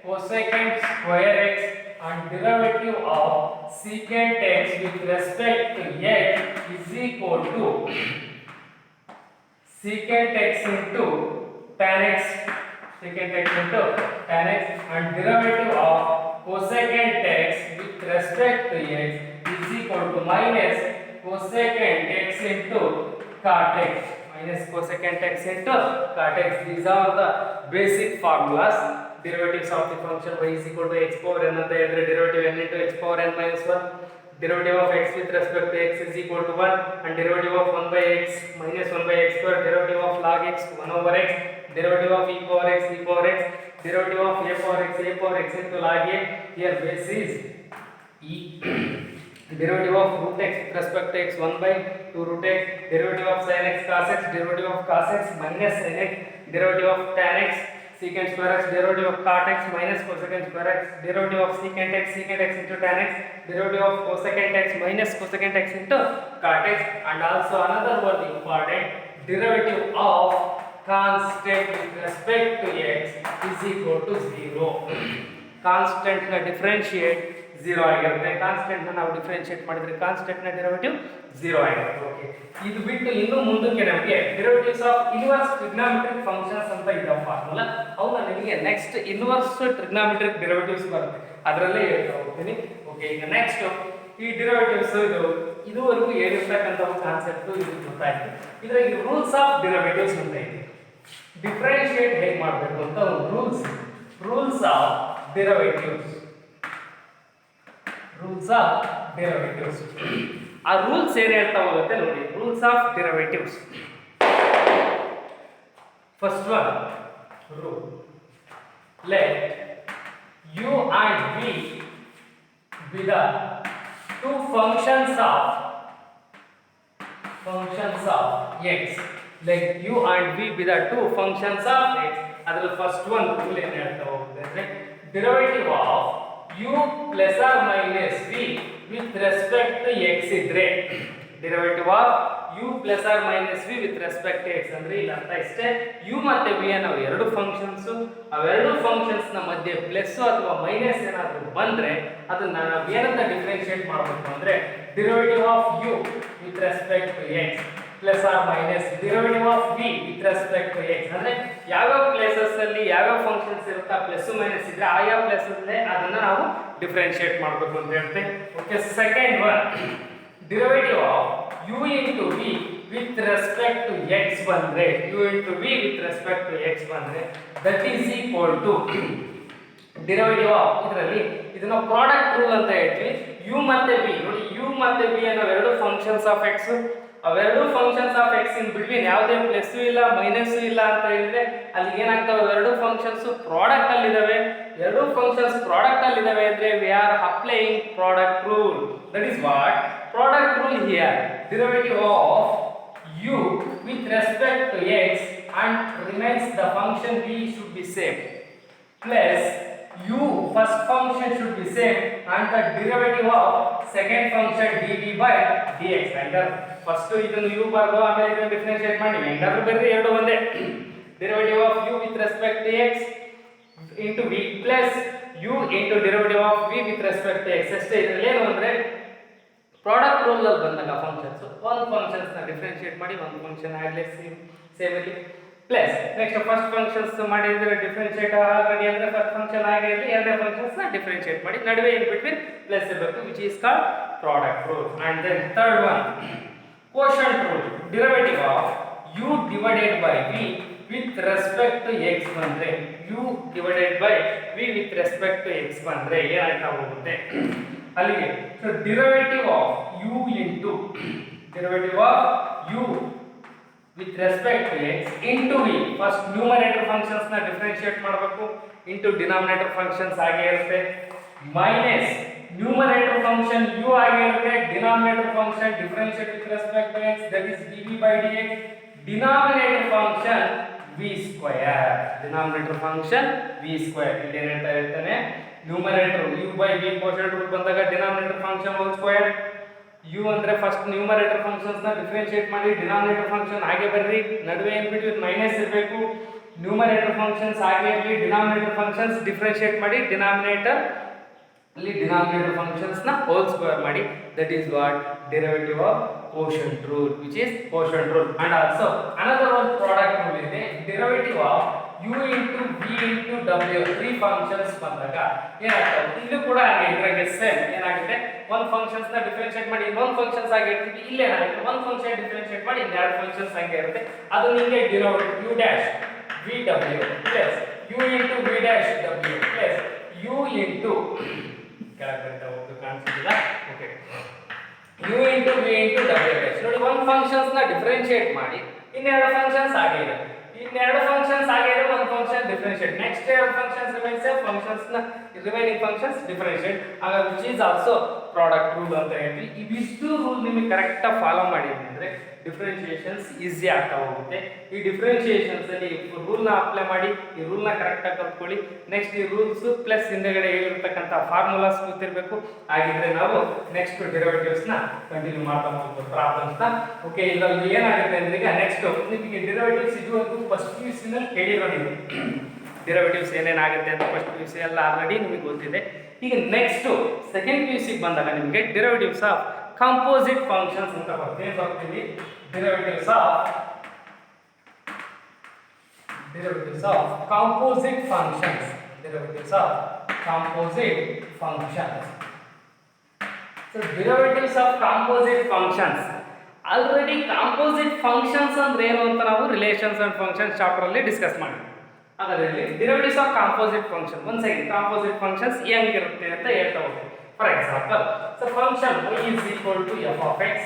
cosecant square x and derivative of secant x with respect to x is equal to secant x into tan x, secant x into tan x and derivative of cosecant x with respect to x is equal to minus cosecant x into cot x, minus cosecant x into cot x. These are the basic formulas. Derivatives of the function y is equal to x power n ಅಂತ ಹೇಳಿದ್ರೆ derivative n into x power n minus 1. Derivative of x with respect to x is equal to 1 and derivative of 1 by x minus 1 by x square, derivative of log x 1 over x, derivative of e power x derivative of a power x into log a. Here base is e. Derivative of root x with respect to x 1 by 2 root x, derivative of sin x cos x, derivative of cos x minus sin x, derivative of tan x secant square x, derivative of cot x minus cosecant square x, derivative of secant x into tan x, derivative of cosecant x minus cosecant x into cot x, and also another one important, derivative of constant with respect to x is equal to 0. Constant na differentiate 0 ಆಗಿರುತ್ತೆ. Constant ನ ನಾವು differentiate ಮಾಡಿದ್ರೆ constant ನ derivative 0 ಆಗಿರುತ್ತೆ. Okay, ಇದು ಬಿಟ್ಟು ಇನ್ನು ಮುಂದಕ್ಕೆ ನಮಗೆ derivatives of inverse trigonometric functions ಅಂತ ಇದ್ದಾವೆ ಫಾರ್ಮುಲಾ. ಅವನ್ನ ನಿಮಗೆ ನೆಕ್ಸ್ಟ್ ಇನ್ವರ್ಸ್ ಟ್ರಿಗ್ನಾಮೆಟ್ರಿಕ್ ಡೆರಿವೇಟಿವ್ಸ್ ಬರುತ್ತೆ, ಅದರಲ್ಲೇ ಹೇಳ್ತಾ ಹೋಗ್ತೀನಿ. ಓಕೆ, ಈಗ ನೆಕ್ಸ್ಟ್ ಈ ಡೆರಿವೇಟಿವ್ಸ್ ಇದುವರೆಗೂ ಹೇಳಿರ್ತಕ್ಕಂಥ ಒಂದು ಕಾನ್ಸೆಪ್ಟ್ ಇದು ಗೊತ್ತಾಯ್ತು. ಇದರಲ್ಲಿ ರೂಲ್ಸ್ ಆಫ್ ಡೆರಿವೇಟಿವ್ಸ್ ಅಂತ ಇದೆ. ಡಿಫರೆನ್ಷಿಯೇಟ್ ಹೇಗೆ ಮಾಡಬೇಕು ಅಂತ ಒಂದು rules of derivatives. Rules of derivatives, ಆ ರೂಲ್ಸ್ ಏನು ಹೇಳ್ತಾ ಹೋಗುತ್ತೆ ನೋಡಿ. Rules of derivatives, first one rule, let u and v be the two functions of x. Like u and v be the two functions of x. ಅದರಲ್ಲಿ first one rule ಏನು ಹೇಳ್ತಾ ಹೋಗುತ್ತೆ ಅಂದ್ರೆ derivative of u plus or minus v with respect to x ಇದ್ರೆ, derivative of u plus or minus v with respect to x ಅಂದ್ರೆ ಇಲ್ಲ ಅಂತ ಇಷ್ಟೇ. u ಮತ್ತೆ v ಅನ್ನೋ ಎರಡು ಫಂಕ್ಷನ್ಸ್, ಅವೆರಡು ಫಂಕ್ಷನ್ಸ್ ನ ಮಧ್ಯೆ ಪ್ಲಸ್ ಅಥವಾ ಮೈನಸ್ ಏನಾದರೂ ಬಂದ್ರೆ ಅದನ್ನ ನಾವು ಏನಂತ ಡಿಫರೆನ್ಷಿಯೇಟ್ ಮಾಡಬೇಕು ಅಂದ್ರೆ derivative of u with respect to x plus or minus derivative of v with respect to x. ಅಂದ್ರೆ ಯಾವ ಪ್ಲೇಸಸ್ ಅಲ್ಲಿ ಯಾವ ಫಂಕ್ಷನ್ಸ್ ಇರುತ್ತಾ ಪ್ಲಸ್ ಮೈನಸ್ ಇದ್ರೆ ಆಯಾ ಪ್ಲೇಸ್ ಅಲ್ಲಿ ಅದನ್ನ ನಾವು ಡಿಫರೆನ್ಷಿಯೇಟ್ ಮಾಡಬೇಕು ಅಂತ ಹೇಳ್ತೇವೆ. Okay, second one derivative of u into v with respect to x ಬಂದ್ರೆ, u into v with respect to x ಬಂದ್ರೆ that is equal to derivative of, ಇದರಲ್ಲಿ ಇದನ್ನ ಪ್ರಾಡಕ್ಟ್ ರೂಲ್ ಅಂತ ಹೇಳ್ತೀವಿ. u ಮತ್ತೆ v ನೋಡಿ, u ಮತ್ತೆ v ಅನ್ನೋ ಎರಡು ಫಂಕ್ಷನ್ಸ್ ಆಫ್ x, ಅವೆರಡು functions of x in between ಯಾವುದೇ ಪ್ಲಸ್ ಇಲ್ಲ ಮೈನಸ್ ಇಲ್ಲ ಅಂತ ಹೇಳಿದ್ರೆ ಅಲ್ಲಿ ಏನಾಗ್ತವೆ, ಎರಡು ಫಂಕ್ಷನ್ಸ್ ಪ್ರಾಡಕ್ಟ್ ಅಲ್ಲಿ ಇದಾವೆ. ಎರಡು ಫಂಕ್ಷನ್ಸ್ ಪ್ರಾಡಕ್ಟ್ ಅಲ್ಲಿ ಇದಾವೆ ಅಂದ್ರೆ we are applying product rule. That is what product rule here. Derivative of u with respect to x and remains the function v should be same plus u first function should be same and the derivative of second function dv by dx. either first ಇದನ್ನು u ಬರೆದು ಆಮೇಲೆ ಇದನ್ನು differentiate ಮಾಡಿ ಹೆಂಗಾದ್ರೂ ಬರ್ರಿ ಎರಡು ಒಂದೇ. derivative of u with respect to x into v plus u into derivative of v with respect to x. ಅಷ್ಟೇ. ಇದರಲ್ಲಿ ಏನು ಅಂದ್ರೆ ಪ್ರಾಡಕ್ಟ್ ರೂಲ್ ಅಲ್ಲಿ ಬಂದಾಗ ಫಂಕ್ಷನ್ಸ್ ಒಂದು ಫಂಕ್ಷನ್ಸ್ ನ ಡಿಫರೆನ್ಷಿಯೇಟ್ ಮಾಡಿ ಒಂದು ಫಂಕ್ಷನ್ ಆಗಲೇ ಸೇಮ್ ಇರಲಿ ಪ್ಲಸ್ ನೆಕ್ಸ್ಟ್ ಫಸ್ಟ್ ಫಂಕ್ಷನ್ಸ್ ಮಾಡಿದ್ರೆ ಡಿಫರೆನ್ಷಿಯೇಟ್ ಆಲ್ರೆಡಿ ಅಂದ್ರೆ ಫಸ್ಟ್ ಫಂಕ್ಷನ್ ಆಗಿರಲಿ ಎರಡನೇ ಫಂಕ್ಷನ್ಸ್ ನ ಡಿಫರೆನ್ಷಿಯೇಟ್ ಮಾಡಿ ನಡುವೆ ಇನ್ ಬಿಟ್ವೀನ್ ಪ್ಲಸ್ ಇರಬೇಕು which is called product rule. And then third one quotient rule. derivative of u divided by v with respect to x ಬಂದ್ರೆ u divided by v with respect to x ಬಂದ್ರೆ ಏನಾಗ್ತಾ ಹೋಗುತ್ತೆ ಅಲ್ಲಿಗೆ. so derivative of u into derivative of u with respect to x into v first numerator functions ನ differentiate ಮಾಡಬೇಕು into denominator functions ಹಾಗೆ ಇರುತ್ತೆ minus numerator function u ಆಗಿರುತ್ತೆ denominator function differentiate with respect to x that is dv by dx denominator function v square denominator function v square ಇಲ್ಲಿ ಏನು ಹೇಳ್ತಾ ಇರ್ತಾನೆ numerator u by v quotient rule ಬಂದಾಗ denominator function whole square u ಅಂದ್ರೆ first numerator functions ನ differentiate ಮಾಡಿ denominator function ಹಾಗೆ ಬರ್ರಿ ನಡುವೆ ಇನ್ ಬಿಟ್ವೀನ್ ಮೈನಸ್ ಇರಬೇಕು ನ್ಯೂಮರೇಟರ್ ಫಂಕ್ಷನ್ಸ್ ಹಾಗೆ ಇರಲಿ ಡಿನಾಮಿನೇಟರ್ ಫಂಕ್ಷನ್ಸ್ ಡಿಫರೆನ್ಷಿಯೇಟ್ ಮಾಡಿ ಡಿನಾಮಿನೇಟರ್ ಅಲ್ಲಿ ಡಿನಾಮಿನೇಟರ್ ಫಂಕ್ಷನ್ಸ್ ನ ಹೋಲ್ ಸ್ಕ್ವೇರ್ ಮಾಡಿ that is what derivative of quotient rule which is quotient rule. and also another one product rule ಇದೆ derivative of u into v into w three functions ಬಂದಾಗ ಏನಾಗ್ತದೆ ಇದು ಕೂಡ ಹಾಗೆ ಇದಕ್ಕೆ ಸೇಮ್ ಏನಾಗುತ್ತೆ ಒಂದು ಫಂಕ್ಷನ್ಸ್ ನ ಡಿಫರೆನ್ಷಿಯೇಟ್ ಮಾಡಿ ಇನ್ನೊಂದು ಫಂಕ್ಷನ್ಸ್ ಆಗಿ ಇರ್ತೀವಿ ಇಲ್ಲಿ ಏನಾಗುತ್ತೆ ಒಂದು ಫಂಕ್ಷನ್ ಡಿಫರೆನ್ಷಿಯೇಟ್ ಮಾಡಿ ಇನ್ನೆರಡು ಫಂಕ್ಷನ್ಸ್ ಹಂಗೆ ಇರುತ್ತೆ ಅದು ನಿಮಗೆ derivative u dash v w plus u into v dash w plus u into ಕೆಳಗಡೆ ಹೋಗ್ತಾ ಕಾಣಿಸ್ತಿಲ್ಲ okay u into v into w dash ನೋಡಿ ಒಂದು ಫಂಕ್ಷನ್ಸ್ ನ ಡಿಫರೆನ್ಷಿಯೇಟ್ ಮಾಡಿ ಇನ್ನೆರಡು ಫಂಕ್ಷನ್ಸ್ ಹಾಗೆ ಇದೆ ಇನ್ನೆರಡು ಫಂಕ್ಷನ್ಸ್ ಹಾಗೆ ಇದೆ ಒಂದು ಫಂಕ್ಷನ್ ಡಿಫರೆನ್ಷಿಯೇಟ್ ನೆಕ್ಸ್ಟ್ ಎರಡು ಫಂಕ್ಷನ್ಸ್ ರಿಮೈನ್ ಸೇಮ್ ಫಂಕ್ಷನ್ಸ್ ನ ರಿಮೈನಿಂಗ್ ಫಂಕ್ಷನ್ಸ್ ಡಿಫರೆನ್ಷಿಯೇಟ್ ಹಾಗಾಗಿ which is also product rule ಅಂತ ಹೇಳ್ತೀವಿ. ಇವಿಷ್ಟು ರೂಲ್ ನಿಮಗೆ ಕರೆಕ್ಟ್ ಆಗಿ ಫಾಲೋ ಮಾಡಿದ್ರಿ ಅಂದ್ರೆ ಡಿಫರೆನ್ಷಿಯೇಷನ್ಸ್ ಈಸಿ ಆಗ್ತಾ ಹೋಗುತ್ತೆ. ಈ ಡಿಫರೆನ್ಷಿಯೇಷನ್ಸ್ ಅಲ್ಲಿ ರೂಲ್ ನ ಅಪ್ಲೈ ಮಾಡಿ ಈ ರೂಲ್ ನ ಕರೆಕ್ಟ್ ಆಗಿ ಕಲ್ತ್ಕೊಳ್ಳಿ. ನೆಕ್ಸ್ಟ್ ಈ ರೂಲ್ಸ್ ಪ್ಲಸ್ ಹಿಂದೆಗಡೆ ಹೇಳಿರ್ತಕ್ಕಂಥ ಫಾರ್ಮುಲಾಸ್ ಗೊತ್ತಿರಬೇಕು. ಹಾಗಿದ್ರೆ ನಾವು ನೆಕ್ಸ್ಟ್ ಡೆರಿವೇಟಿವ್ಸ್ ನ ಕಂಟಿನ್ಯೂ ಮಾಡ್ತಾ ಹೋಗ್ಬೋದು ಪ್ರಾಬ್ಲಮ್ಸ್ ನ. ಓಕೆ ಈಗ ಏನಾಗುತ್ತೆ ಅಂದ್ರೆ ಈಗ ನೆಕ್ಸ್ಟ್ ನಿಮಗೆ ಡೆರಿವೇಟಿವ್ಸ್ ಇದುವರೆಗೂ ಫಸ್ಟ್ PUC ನಲ್ಲಿ ಕೇಳಿರೋ ನೀವು ಡೆರಿವೇಟಿವ್ಸ್ ಏನೇನಾಗುತ್ತೆ ಅಂತ ಫಸ್ಟ್ PUC ಎಲ್ಲ ಆಲ್ರೆಡಿ ನಿಮಗೆ ಗೊತ್ತಿದೆ. ಈಗ ನೆಕ್ಸ್ಟ್ ಸೆಕೆಂಡ್ PUC ಬಂದಾಗ ನಿಮಗೆ ಡೆರಿವೇಟಿವ್ಸ್ ಆಫ್ composite functions ಅಂತ ಬರ್ತೀವಿ derivatives of composite functions so derivatives of composite functions already composite functions ಅಂದ್ರೆ ಏನು ಅಂತ ನಾವು ರಿಲೇಷನ್ಸ್ ಅಂಡ್ ಫಂಕ್ಷನ್ಸ್ ಚಾಪ್ಟರ್ ಅಲ್ಲಿ ಡಿಸ್ಕಸ್ ಮಾಡಿದ್ವಿ. ಹಾಗಾದ್ರೆ derivatives of composite function once again composite functions ಹೆಂಗಿರುತ್ತೆ ಅಂತ ಹೇಳ್ತಾ ಹೋಗ್ತೀವಿ. For example, so function y is equal to f of x,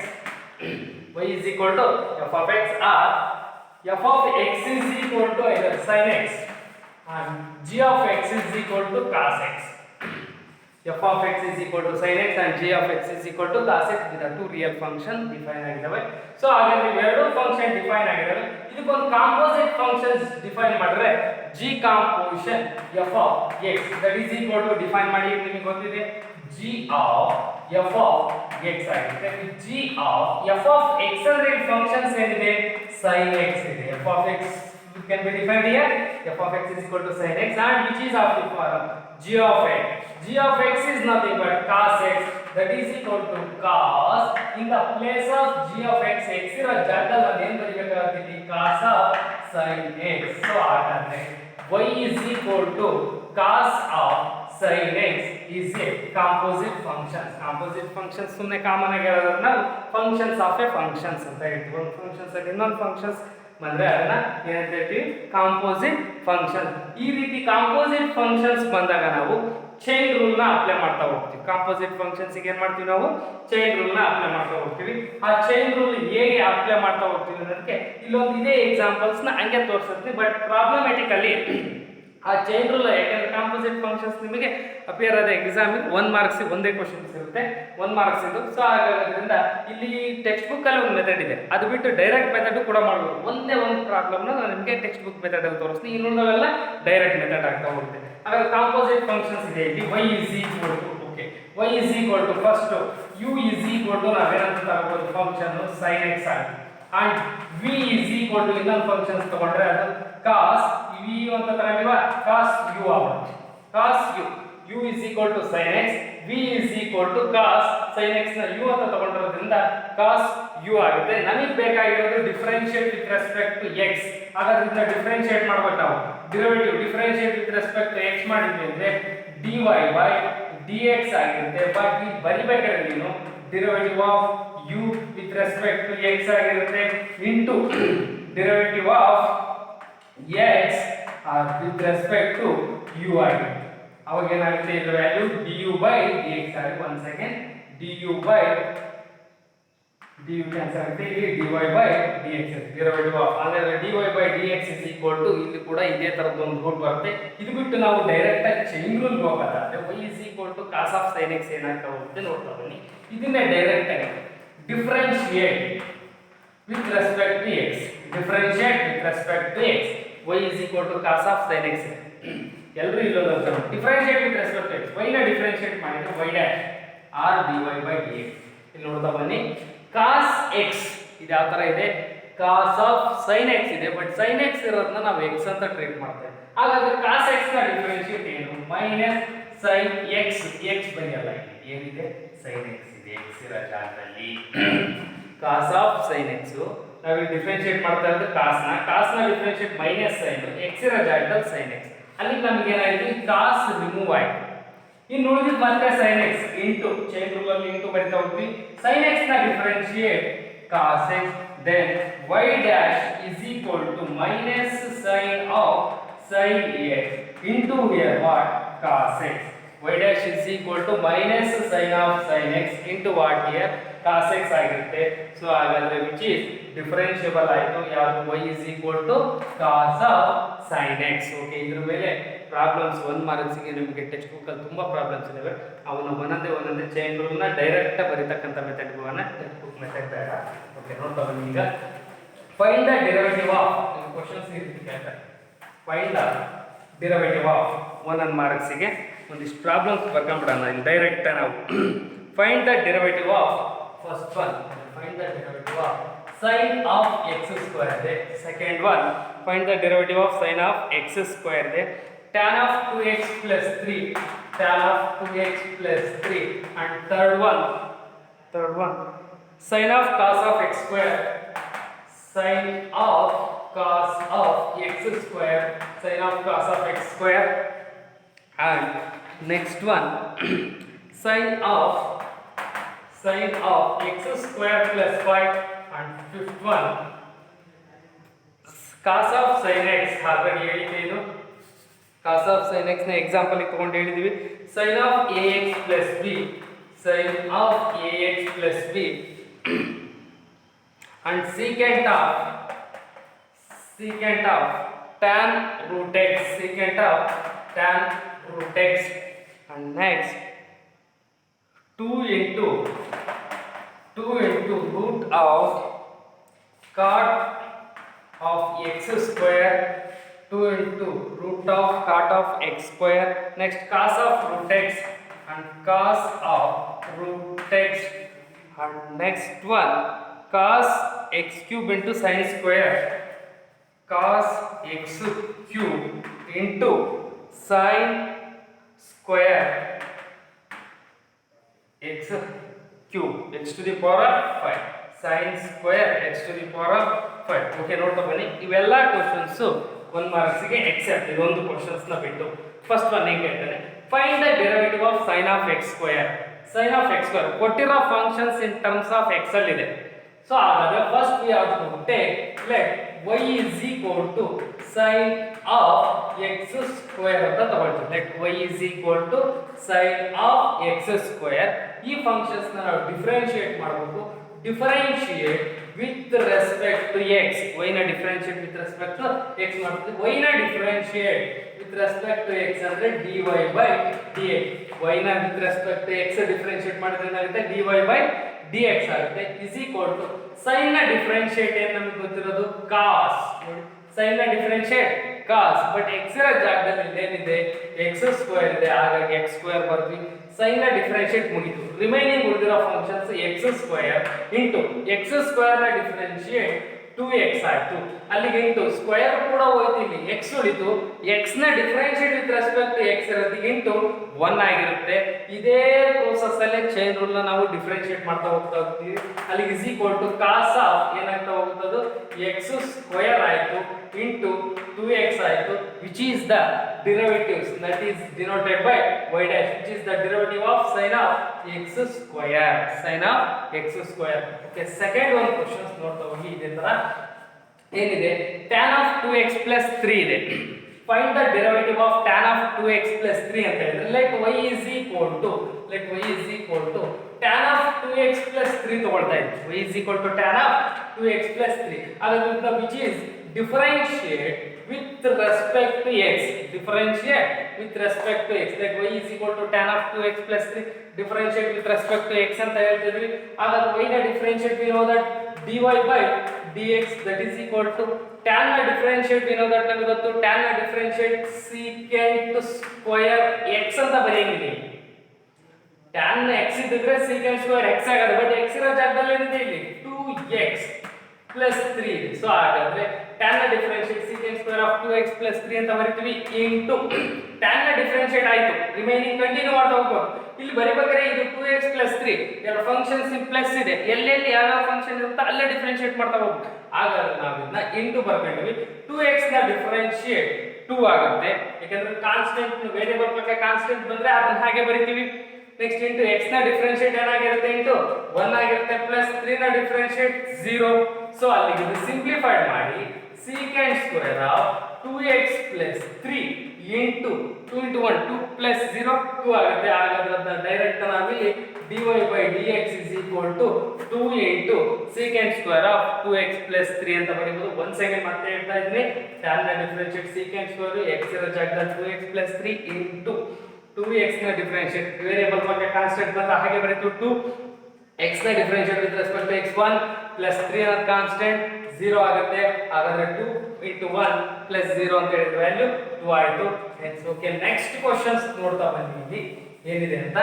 y is equal to f of x, or f of x is equal to either sin x and g of x is equal to cos x. f of x is equal to sin x and g of x is equal to cos x. These are two real functions define ಆಗಿದಾವೆ. So ಹಾಗಾದ್ರೆ ಎರಡು function define ಆಗಿದಾವೆ. ಇದಕ್ಕೊಂದು composite functions define ಮಾಡಿದ್ರೆ g composition f of x that is equal to define ಮಾಡಿ ನಿಮಗೆ ಗೊತ್ತಿದೆ g of f of x ಆಗಿದೆ. g of f of x ಅಂದ್ರೆ ಫಂಕ್ಷನ್ಸ್ ಏನಿದೆ sin x ಇದೆ. f of x can be defined here f of x is equal to sin x and which is of the form g of x. g of x is nothing but cos x that is equal to cos in the place of g of x x ಇರೋ ಜಾಗದಲ್ಲಿ ಏನು ಬರೆಯಬೇಕಾಗುತ್ತೆ cos of sin x. so ಹಾಗಾದ್ರೆ y is equal to cos of sin x is a composite functions. composite functions ಸುಮ್ಮನೆ common ಆಗಿ ಹೇಳೋದನ್ನ ನಾವು functions of A functions ಅಂತ ಹೇಳ್ತೀವಿ. ಒಂದು ಫಂಕ್ಷನ್ಸ್ ಅಲ್ಲಿ ಇನ್ನೊಂದು ಫಂಕ್ಷನ್ಸ್ ಬಂದ್ರೆ ಅದನ್ನ ಏನಂತ ಹೇಳ್ತೀವಿ ಕಾಂಪೋಸಿಟ್ ಫಂಕ್ಷನ್. ಈ ರೀತಿ ಕಾಂಪೋಸಿಟ್ ಫಂಕ್ಷನ್ಸ್ ಬಂದಾಗ ನಾವು ಚೈನ್ ರೂಲ್ ನ ಅಪ್ಲೈ ಮಾಡ್ತಾ ಹೋಗ್ತೀವಿ. ಕಾಂಪೋಸಿಟ್ ಫಂಕ್ಷನ್ಸ್ ಗೆ ಏನ್ ಮಾಡ್ತೀವಿ ನಾವು ಚೈನ್ ರೂಲ್ ನ ಅಪ್ಲೈ ಮಾಡ್ತಾ ಹೋಗ್ತೀವಿ. ಆ ಚೈನ್ ರೂಲ್ ಹೇಗೆ ಅಪ್ಲೈ ಮಾಡ್ತಾ ಹೋಗ್ತೀವಿ ಅನ್ನೋದಕ್ಕೆ ಇಲ್ಲೊಂದು ಇದೇ ಎಕ್ಸಾಂಪಲ್ಸ್ ನ ಹಂಗೆ ತೋರಿಸ್ತೀನಿ. ಬಟ್ ಪ್ರಾಬ್ಲಮ್ಯಾಟಿಕಲಿ ಆ ಚೈನ್ ರೂಲ್ ಯಾಕಂದ್ರೆ ಕಾಂಪೋಸಿಟ್ ಫಂಕ್ಷನ್ಸ್ ನಿಮಗೆ ಅಪಿಯರ್ ಆದ ಎಕ್ಸಾಮಿಗೆ 1 ಮಾರ್ಕ್ಸ್ ಒಂದೇ ಕ್ವಶನ್ಸ್ ಇರುತ್ತೆ, 1 ಮಾರ್ಕ್ಸ್ ಇದು. ಸೊ ಹಾಗಾದ್ರಿಂದ ಇಲ್ಲಿ ಟೆಕ್ಸ್ಟ್ ಬುಕ್ ಅಲ್ಲಿ ಒಂದು ಮೆಥಡ್ ಇದೆ, ಅದು ಬಿಟ್ಟು ಡೈರೆಕ್ಟ್ ಮೆಥಡ್ ಕೂಡ ಮಾಡ್ಬೋದು. ಒಂದೇ ಒಂದು ಪ್ರಾಬ್ಲಮ್ ನಾನು ನಿಮಗೆ ಟೆಕ್ಸ್ಟ್ ಬುಕ್ ಮೆಥಡ್ ಅಲ್ಲಿ ತೋರಿಸ್ತೀನಿ, ಇನ್ನೊಂದೆಲ್ಲ ಡೈರೆಕ್ಟ್ ಮೆಥಡ್ ಆಗ್ತಾ ಹೋಗುತ್ತೆ. ಹಾಗಾದ್ರೆ ಕಾಂಪೋಸಿಟ್ ಫಂಕ್ಷನ್ಸ್ ಇದೆ ಇಲ್ಲಿ y is equal to okay y is equal to first u is equal to ನಾವೇನಂತ ತಗೋಬಹುದು ಫಂಕ್ಷನ್ sin x ಆಗಿ, and v is equal to ಇನ್ನೊಂದು ಫಂಕ್ಷನ್ಸ್ ತಗೊಂಡ್ರೆ ಅದು cos v ಅಂತ ತಗೊಂಡಿವಾ cos u ಆಗುತ್ತೆ. cos u is equal to sin x, v is equal to cos sin x ನ u ಅಂತ ತಗೊಂಡಿರೋದ್ರಿಂದ cos u ಆಗುತ್ತೆ. ನಮಗೆ ಬೇಕಾಗಿರೋದು differentiate with respect to x. ಹಾಗಾದ್ರೆ ಡಿಫರೆನ್ಷಿಯೇಟ್ ಮಾಡಬೇಕು ನಾವು, derivative differentiate with respect to x ಮಾಡಿದ್ವಿ ಅಂದ್ರೆ dy by dx ಆಗಿರುತ್ತೆ. ಬಟ್ ಈ ಬರಿಬೇಕಾದ್ರೆ ಏನು derivative of u with respect to x ಆಗಿರುತ್ತೆ into derivative of x with respect to u ಆಗಿರುತ್ತೆ. ಅವಾಗ ಏನಾಗುತ್ತೆ ಇದರ ವ್ಯಾಲ್ಯೂ du by dx ಆಗಿ. 1 second, du by du cancel ಆಗುತ್ತೆ, ಇಲ್ಲಿ dy by dx derivative of ಅಂದ್ರೆ dy by dx is equal to ಇಲ್ಲಿ ಕೂಡ ಇದೇ ತರದ ಒಂದು ರೂಟ್ ಬರುತ್ತೆ. ಇದು ಬಿಟ್ಟು ನಾವು ಡೈರೆಕ್ಟ್ ಆಗಿ ಚೈನ್ ರೂಲ್ ಹೋಗೋದಾದ್ರೆ y is equal to cos of sin x ಏನಾಗ್ತಾ ಹೋಗುತ್ತೆ ನೋಡ್ತಾ ಬನ್ನಿ. ಇದನ್ನೇ ಡೈರೆಕ್ಟ್ ಆಗಿ differentiate with respect to x, differentiate with respect to x, y is equal to cos of sin x. ಎಲ್ಲರೂ ಇಲ್ಲೊಂದು ಅಂತ differentiate with respect to x, y ನ ಡಿಫರೆನ್ಷಿಯೇಟ್ ಮಾಡಿದ್ರೆ y dash r dy by dx. ಇಲ್ಲಿ ನೋಡ್ತಾ ಬನ್ನಿ cos x ಇದು ಯಾವ ತರ ಇದೆ, cos of sin x ಇದೆ, ಬಟ್ sin x ಇರೋದನ್ನ ನಾವು x ಅಂತ ಟ್ರೀಟ್ ಮಾಡ್ತೇವೆ. ಹಾಗಾದ್ರೆ cos x ನ ಡಿಫರೆನ್ಷಿಯೇಟ್ ಏನು ಮೈನಸ್ sin x, x ಬರೆಯಲ್ಲ ಇಲ್ಲಿ ಏನಿದೆ sin x ಇದೆ, x ಇರೋ ಜಾಗದಲ್ಲಿ cos of sin x ನಾವು ಡಿಫರೆನ್ಷಿಯೇಟ್ ಮಾಡ್ತಾ ಇರೋದು cos ನ ಡಿಫರೆನ್ಷಿಯೇಟ್ ಮೈನಸ್ sin, x ಇರೋ ಜಾಗದಲ್ಲಿ sin x. ಅಲ್ಲಿ ನಮಗೆ ಏನಾಯ್ತು cos ರಿಮೂವ್ ಆಯ್ತು. ಇನ್ನು ಉಳಿದಿದ್ದು ಮತ್ತೆ sin x into chain rule ಅಲ್ಲಿ ಇಂಟು ಬರಿತಾ ಹೋಗ್ತೀವಿ. sin x ನ differentiate cos x, then y dash is equal to minus sin of sin x into here what cos x. y dash is equal to minus sin of sin x into what here cos x ಆಗಿರುತ್ತೆ. So ಹಾಗಾದ್ರೆ which is differentiable ಆಯ್ತು ಯಾವುದು y is equal to cos of sin x. Okay, ಇದ್ರ ಮೇಲೆ problems 1 marks ಗೆ ನಿಮಗೆ text book ಅಲ್ಲಿ ತುಂಬಾ ಪ್ರಾಬ್ಲಮ್ಸ್ ಇದಾವೆ. ಅವನ್ನ ಒಂದೊಂದೇ ಚೈನ್ ರೂಲ್ ನ ಡೈರೆಕ್ಟ್ ಬರಿತಕ್ಕಂತ ಮೆಥಡ್ ಗೋವನ್ನ ಟೆಕ್ಸ್ಟ್ ಬುಕ್ ಮೆಥಡ್ ಬೇಡ. ಓಕೆ, ನೋಡ್ತಾ ಬನ್ನಿ ಈಗ find the derivative of questions ಇರುತ್ತೆ. Find the derivative of 1 marks ಗೆ ಒಂದಿಷ್ಟು ಪ್ರಾಬ್ಲಮ್ಸ್ ಬರ್ಕೊಂಡ್ಬಿಡೋಣ ಇಲ್ಲಿ ಡೈರೆಕ್ಟ್ ನಾವು. Find the derivative of first one, find the derivative of sin of x square ಇದೆ. Second one find the derivative of sin of x square ಇದೆ. tan of 2x plus 3, tan of 2x plus 3, and third one sin of cos of x square, sin of cos of x square, sin of cos of x square, and next one sin of x square plus 5, and fifth one cos of sin x. ಹಾಗಾಗಿ ಹೇಳಿದೆ ಇದು cos of sin x ನ example ತಗೊಂಡು ಹೇಳಿದೀವಿ. sin of ax plus b, sin of ax plus b and secant of tan root x, secant of tan root x, and next 2 into root of cot of x square, 2 into root of cot of x square, next cos of root x and cos of root x, and next one cos x cube into sin square, cos x cube into sin square x cube x to the power of 5, sin square x to the power of 5. Okay, ನೋಡ್ತಾ ಬನ್ನಿ ಇವೆಲ್ಲ questions 1 marks ಗೆ except ಇದೊಂದು questions ನ ಬಿಟ್ಟು. First one ಹೇಗೆ ಹೇಳ್ತಾನೆ, find the derivative of sin of x square. sin of x square ಕೊಟ್ಟಿರೋ functions in terms of x ಅಲ್ಲಿ ಇದೆ. ಸೊ ಹಾಗಾದ್ರೆ first we have to take let y is equal to sin of x square ಅಂತ ತಗೊಳ್ತೀವಿ. Let y is equal to sin of x square. ಈ functions ನ ನಾವು differentiate ಮಾಡಬೇಕು. Differentiate with respect to x, y ನ differentiate with respect to x ಮಾಡ್ತೀವಿ. y ನ differentiate with with respect to x ಅಂದ್ರೆ dy by dx. y ನ with respect to x differentiate ಮಾಡಿದ್ರೆ ಏನಾಗುತ್ತೆ dy by dx ಆಗುತ್ತೆ is equal to sin ನ differentiate ಏನು ನಮಗೆ ಗೊತ್ತಿರೋದು cos. ನೋಡಿ sin ನ ಡಿಫರೆನ್ಷಿಯೇಟ್ cos, ಬಟ್ x ರ ಜಾಗದಲ್ಲಿ ಏನಿದೆ x ಸ್ಕ್ವೇರ್ ಇದೆ, ಹಾಗಾಗಿ x ಸ್ಕ್ವೇರ್ ಬರ್ತೀವಿ. sin ನ ಡಿಫರೆನ್ಷಿಯೇಟ್ ಮುಗಿತು. ರಿಮೈನಿಂಗ್ ಉಳಿದಿರೋ functions x square into x square ನ ಡಿಫರೆನ್ಷಿಯೇಟ್ 2x ಆಯ್ತು. ಅಲ್ಲಿಗೆ ಇಂಟು ಸ್ಕ್ವೇರ್ ಕೂಡ ಹೋಯ್ತು, ಇಲ್ಲಿ x ಉಳಿತು. x ನ differentiate with respect to x ಇರೋದು ಇಂಟು 1 ಆಗಿರುತ್ತೆ. ಇದೇ ಪ್ರೋಸೆಸ್ ಅಲ್ಲಿ ಚೈನ್ ರೂಲ್ ನ ನಾವು ಡಿಫರೆನ್ಷಿಯೇಟ್ ಮಾಡ್ತಾ ಹೋಗ್ತೀವಿ. ಅಲ್ಲಿಗೆ is equal to cos of ಏನಾಗ್ತಾ ಹೋಗುತ್ತದು x ಸ್ಕ್ವೇರ್ ಆಯ್ತು ಇಂಟು 2x ಆಯ್ತು, which is the derivatives that is denoted by y dash, which is the derivative of sin of x square, sin of x square. Okay, second one questions ನೋಡ್ತಾ ಹೋಗಿ. ಇದೇ ತರ ಏನಿದೆ tan of 2x plus 3 ಇದೆ. find the derivative of tan of 2x plus 3 ಅಂತ ಹೇಳಿದ್ರೆ let y is equal to tan of 2x plus 3 ತಗೊಳ್ತಾ ಇದ್ದೀವಿ. y is equal to tan of 2x plus 3, ಹಾಗಾದ್ರೆ which is differentiate with respect to x, differentiate with respect to x, like y is equal to tan of 2x plus 3, differentiate with respect to x ಅಂತ ಹೇಳ್ತಿದ್ವಿ. ಹಾಗಾದ್ರೆ y ನ differentiate we know that dy by dx that is equal to tan ನ differentiate we know that ನಮಗೆ ಗೊತ್ತು tan ನ differentiate secant square x ಅಂತ ಬರೆಯಂಗಿದೆ. tan ನ x ಇದ್ದರೆ secant square x ಆಗುತ್ತೆ, ಬಟ್ x ಇರೋ ಜಾಗದಲ್ಲಿ ಏನಿದೆ ಇಲ್ಲಿ 2x plus 3 ಇದೆ. ಸೊ ಹಾಗಾದ್ರೆ tan ನ differentiate secant square of 2x plus 3 ಅಂತ ಬರೀತೀವಿ ಇಂಟು tan ನ ಡಿಫರೆನ್ಷಿಯೇಟ್ ಆಯ್ತು, ರಿಮೈನಿಂಗ್ ಕಂಟಿನ್ಯೂ ಮಾಡ್ತಾ ಹೋಗ್ಬೋದು. ಇಲ್ಲಿ ಬರಿಬೇಕಾದ್ರೆ ಇದು 2x plus 3 ಎರಡು ಫಂಕ್ಷನ್ಸ್ ಇನ್ ಪ್ಲಸ್ ಇದೆ, ಎಲ್ಲೆಲ್ಲಿ ಯಾವ ಫಂಕ್ಷನ್ ಇರುತ್ತೋ ಅಲ್ಲೇ ಡಿಫರೆನ್ಷಿಯೇಟ್ ಮಾಡ್ತಾ ಹೋಗ್ಬೋದು. ಹಾಗಾದ್ರೆ ನಾವು ಇದನ್ನ ಇಂಟು ಬರ್ಕೊಂಡ್ವಿ. 2x ನ ಡಿಫರೆನ್ಷಿಯೇಟ್ 2 ಆಗುತ್ತೆ, ಯಾಕಂದ್ರೆ ಕಾನ್ಸ್ಟೆಂಟ್ ವೇರಿಯಬಲ್ ಬಗ್ಗೆ ಕಾನ್ಸ್ಟೆಂಟ್ ಬಂದ್ರೆ ಅದನ್ನ ಹಾಗೆ ಬರಿತೀವಿ. ನೆಕ್ಸ್ಟ್ ಇಂಟು x ನ ಡಿಫರೆನ್ಷಿಯೇಟ್ ಏನಾಗಿರುತ್ತೆ ಇಂಟು 1 ಆಗಿರುತ್ತೆ, ಪ್ಲಸ್ 3 ನ ಡಿಫರೆನ್ಷಿಯೇಟ್ 0. ಸೊ ಅಲ್ಲಿಗೆ ಇದು ಸಿಂಪ್ಲಿಫೈಡ್ ಮಾಡಿ secant square of 2x plus 3 into 2 into 1 2 plus 0 2 ಆಗುತ್ತೆ. ಹಾಗಾದ್ರೆ ಅದನ್ನ ಡೈರೆಕ್ಟ್ ನಾವಿಲ್ಲಿ dy by dx is equal to 2 into secant square of 2x plus 3 ಅಂತ ಬರೀಬಹುದು. ಒಂದ್ ಸೆಕೆಂಡ್ ಮತ್ತೆ ಹೇಳ್ತಾ ಇದ್ದೀನಿ. tan ನ ಡಿಫರೆನ್ಷಿಯೇಟ್ secant square x ಇರೋ ಜಾಗದಲ್ಲಿ 2x plus 3 into 2x ನ ಡಿಫರೆನ್ಷಿಯೇಟ್ ವೇರಿಯಬಲ್ ಬಗ್ಗೆ ಕಾನ್ಸ್ಟೆಂಟ್ ಬಂದ್ರೆ ಹಾಗೆ ಬರೀತೀವಿ 2 x ನ differentiate with respect to x1 plus 3 ನ ಕಾನ್ಸ್ಟೆಂಟ್ 0 ಆಗುತ್ತೆ. ಹಾಗಾದ್ರೆ 2 into 1 plus 0 ಅಂತ ಹೇಳಿದ ವ್ಯಾಲ್ಯೂ 2 ಆಯ್ತು. ಓಕೆ, ನೆಕ್ಸ್ಟ್ ಕ್ವೆಶ್ಚನ್ಸ್ ನೋಡ್ತಾ ಬಂದಿದ್ದೀವಿ ಏನಿದೆ ಅಂತ.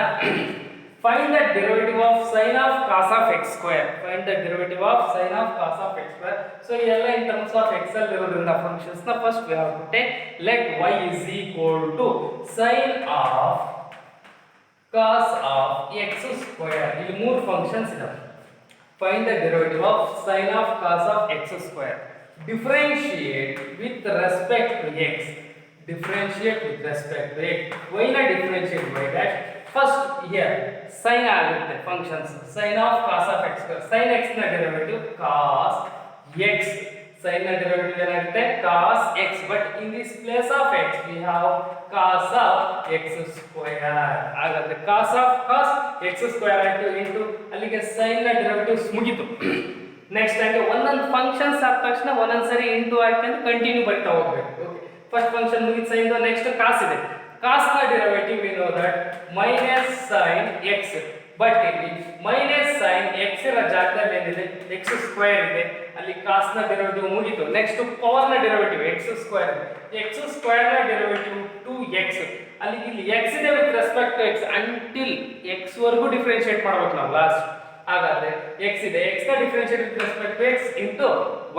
Find the derivative of sin of cos of x square. Find the derivative of sin of cos of x square. So ಎಲ್ಲ ಇನ್ ಟರ್ಮ್ಸ್ ಆಫ್ x ಅಲ್ಲಿ ಇರೋದ್ರಿಂದ ಫಂಕ್ಷನ್ಸ್ ನ first we have to take let y is equal to sin of cos of x square. ಇಲ್ಲಿ ಮೂರು functions ಇದಾವೆ. Find the derivative of sin of cos of x square. Differentiate with respect to x. Differentiate with respect to x. Y na differentiate y dash. First here sin ಆಗುತ್ತೆ functions. Sin of cos of x square. Sin x ನ derivative cos x. Sin ನ derivative ಏನಾಗುತ್ತೆ cos x. But in this place of x we have cos of x square. ಹಾಗಾದ್ರೆ cos of cos x square ಆಯ್ತು into ಅಲ್ಲಿಗೆ sin ನ derivatives ಮುಗಿತು. Next ಹಾಗೆ ಒಂದೊಂದು ಫಂಕ್ಷನ್ಸ್ ಆದ ತಕ್ಷಣ ಒಂದೊಂದು ಸರಿ ಇಂಟು ಹಾಕ್ಕೊಂಡು ಕಂಟಿನ್ಯೂ ಬರ್ತಾ ಹೋಗ್ಬೇಕು. ಓಕೆ, ಫಸ್ಟ್ ಫಂಕ್ಷನ್ ಮುಗಿತು sin, ನೆಕ್ಸ್ಟ್ cos ಇದೆ. cos ನ derivative we know that minus sin x, but ಇಲ್ಲಿ ಮೈನಸ್ sin x ರ ಜಾಗದಲ್ಲಿ ಏನಿದೆ x ಸ್ಕ್ವೇರ್ ಇದೆ, ಅಲ್ಲಿ cos ನ ಡೆರಿವೇಟಿವ್ ಮುಗಿತು. ನೆಕ್ಸ್ಟ್ ಪವರ್ ನ ಡೆರಿವೇಟಿವ್ x ಸ್ಕ್ವೇರ್ ನ ಡೆರಿವೇಟಿವ್ 2x, ಅಲ್ಲಿ ಇಲ್ಲಿ x ಇದೆ with respect to x until x ವರೆಗೂ ಡಿಫರೆನ್ಷಿಯೇಟ್ ಮಾಡಬೇಕು ನಾವು ಲಾಸ್ಟ್. ಹಾಗಾದ್ರೆ x ಇದೆ, x ನ differentiate with respect to x into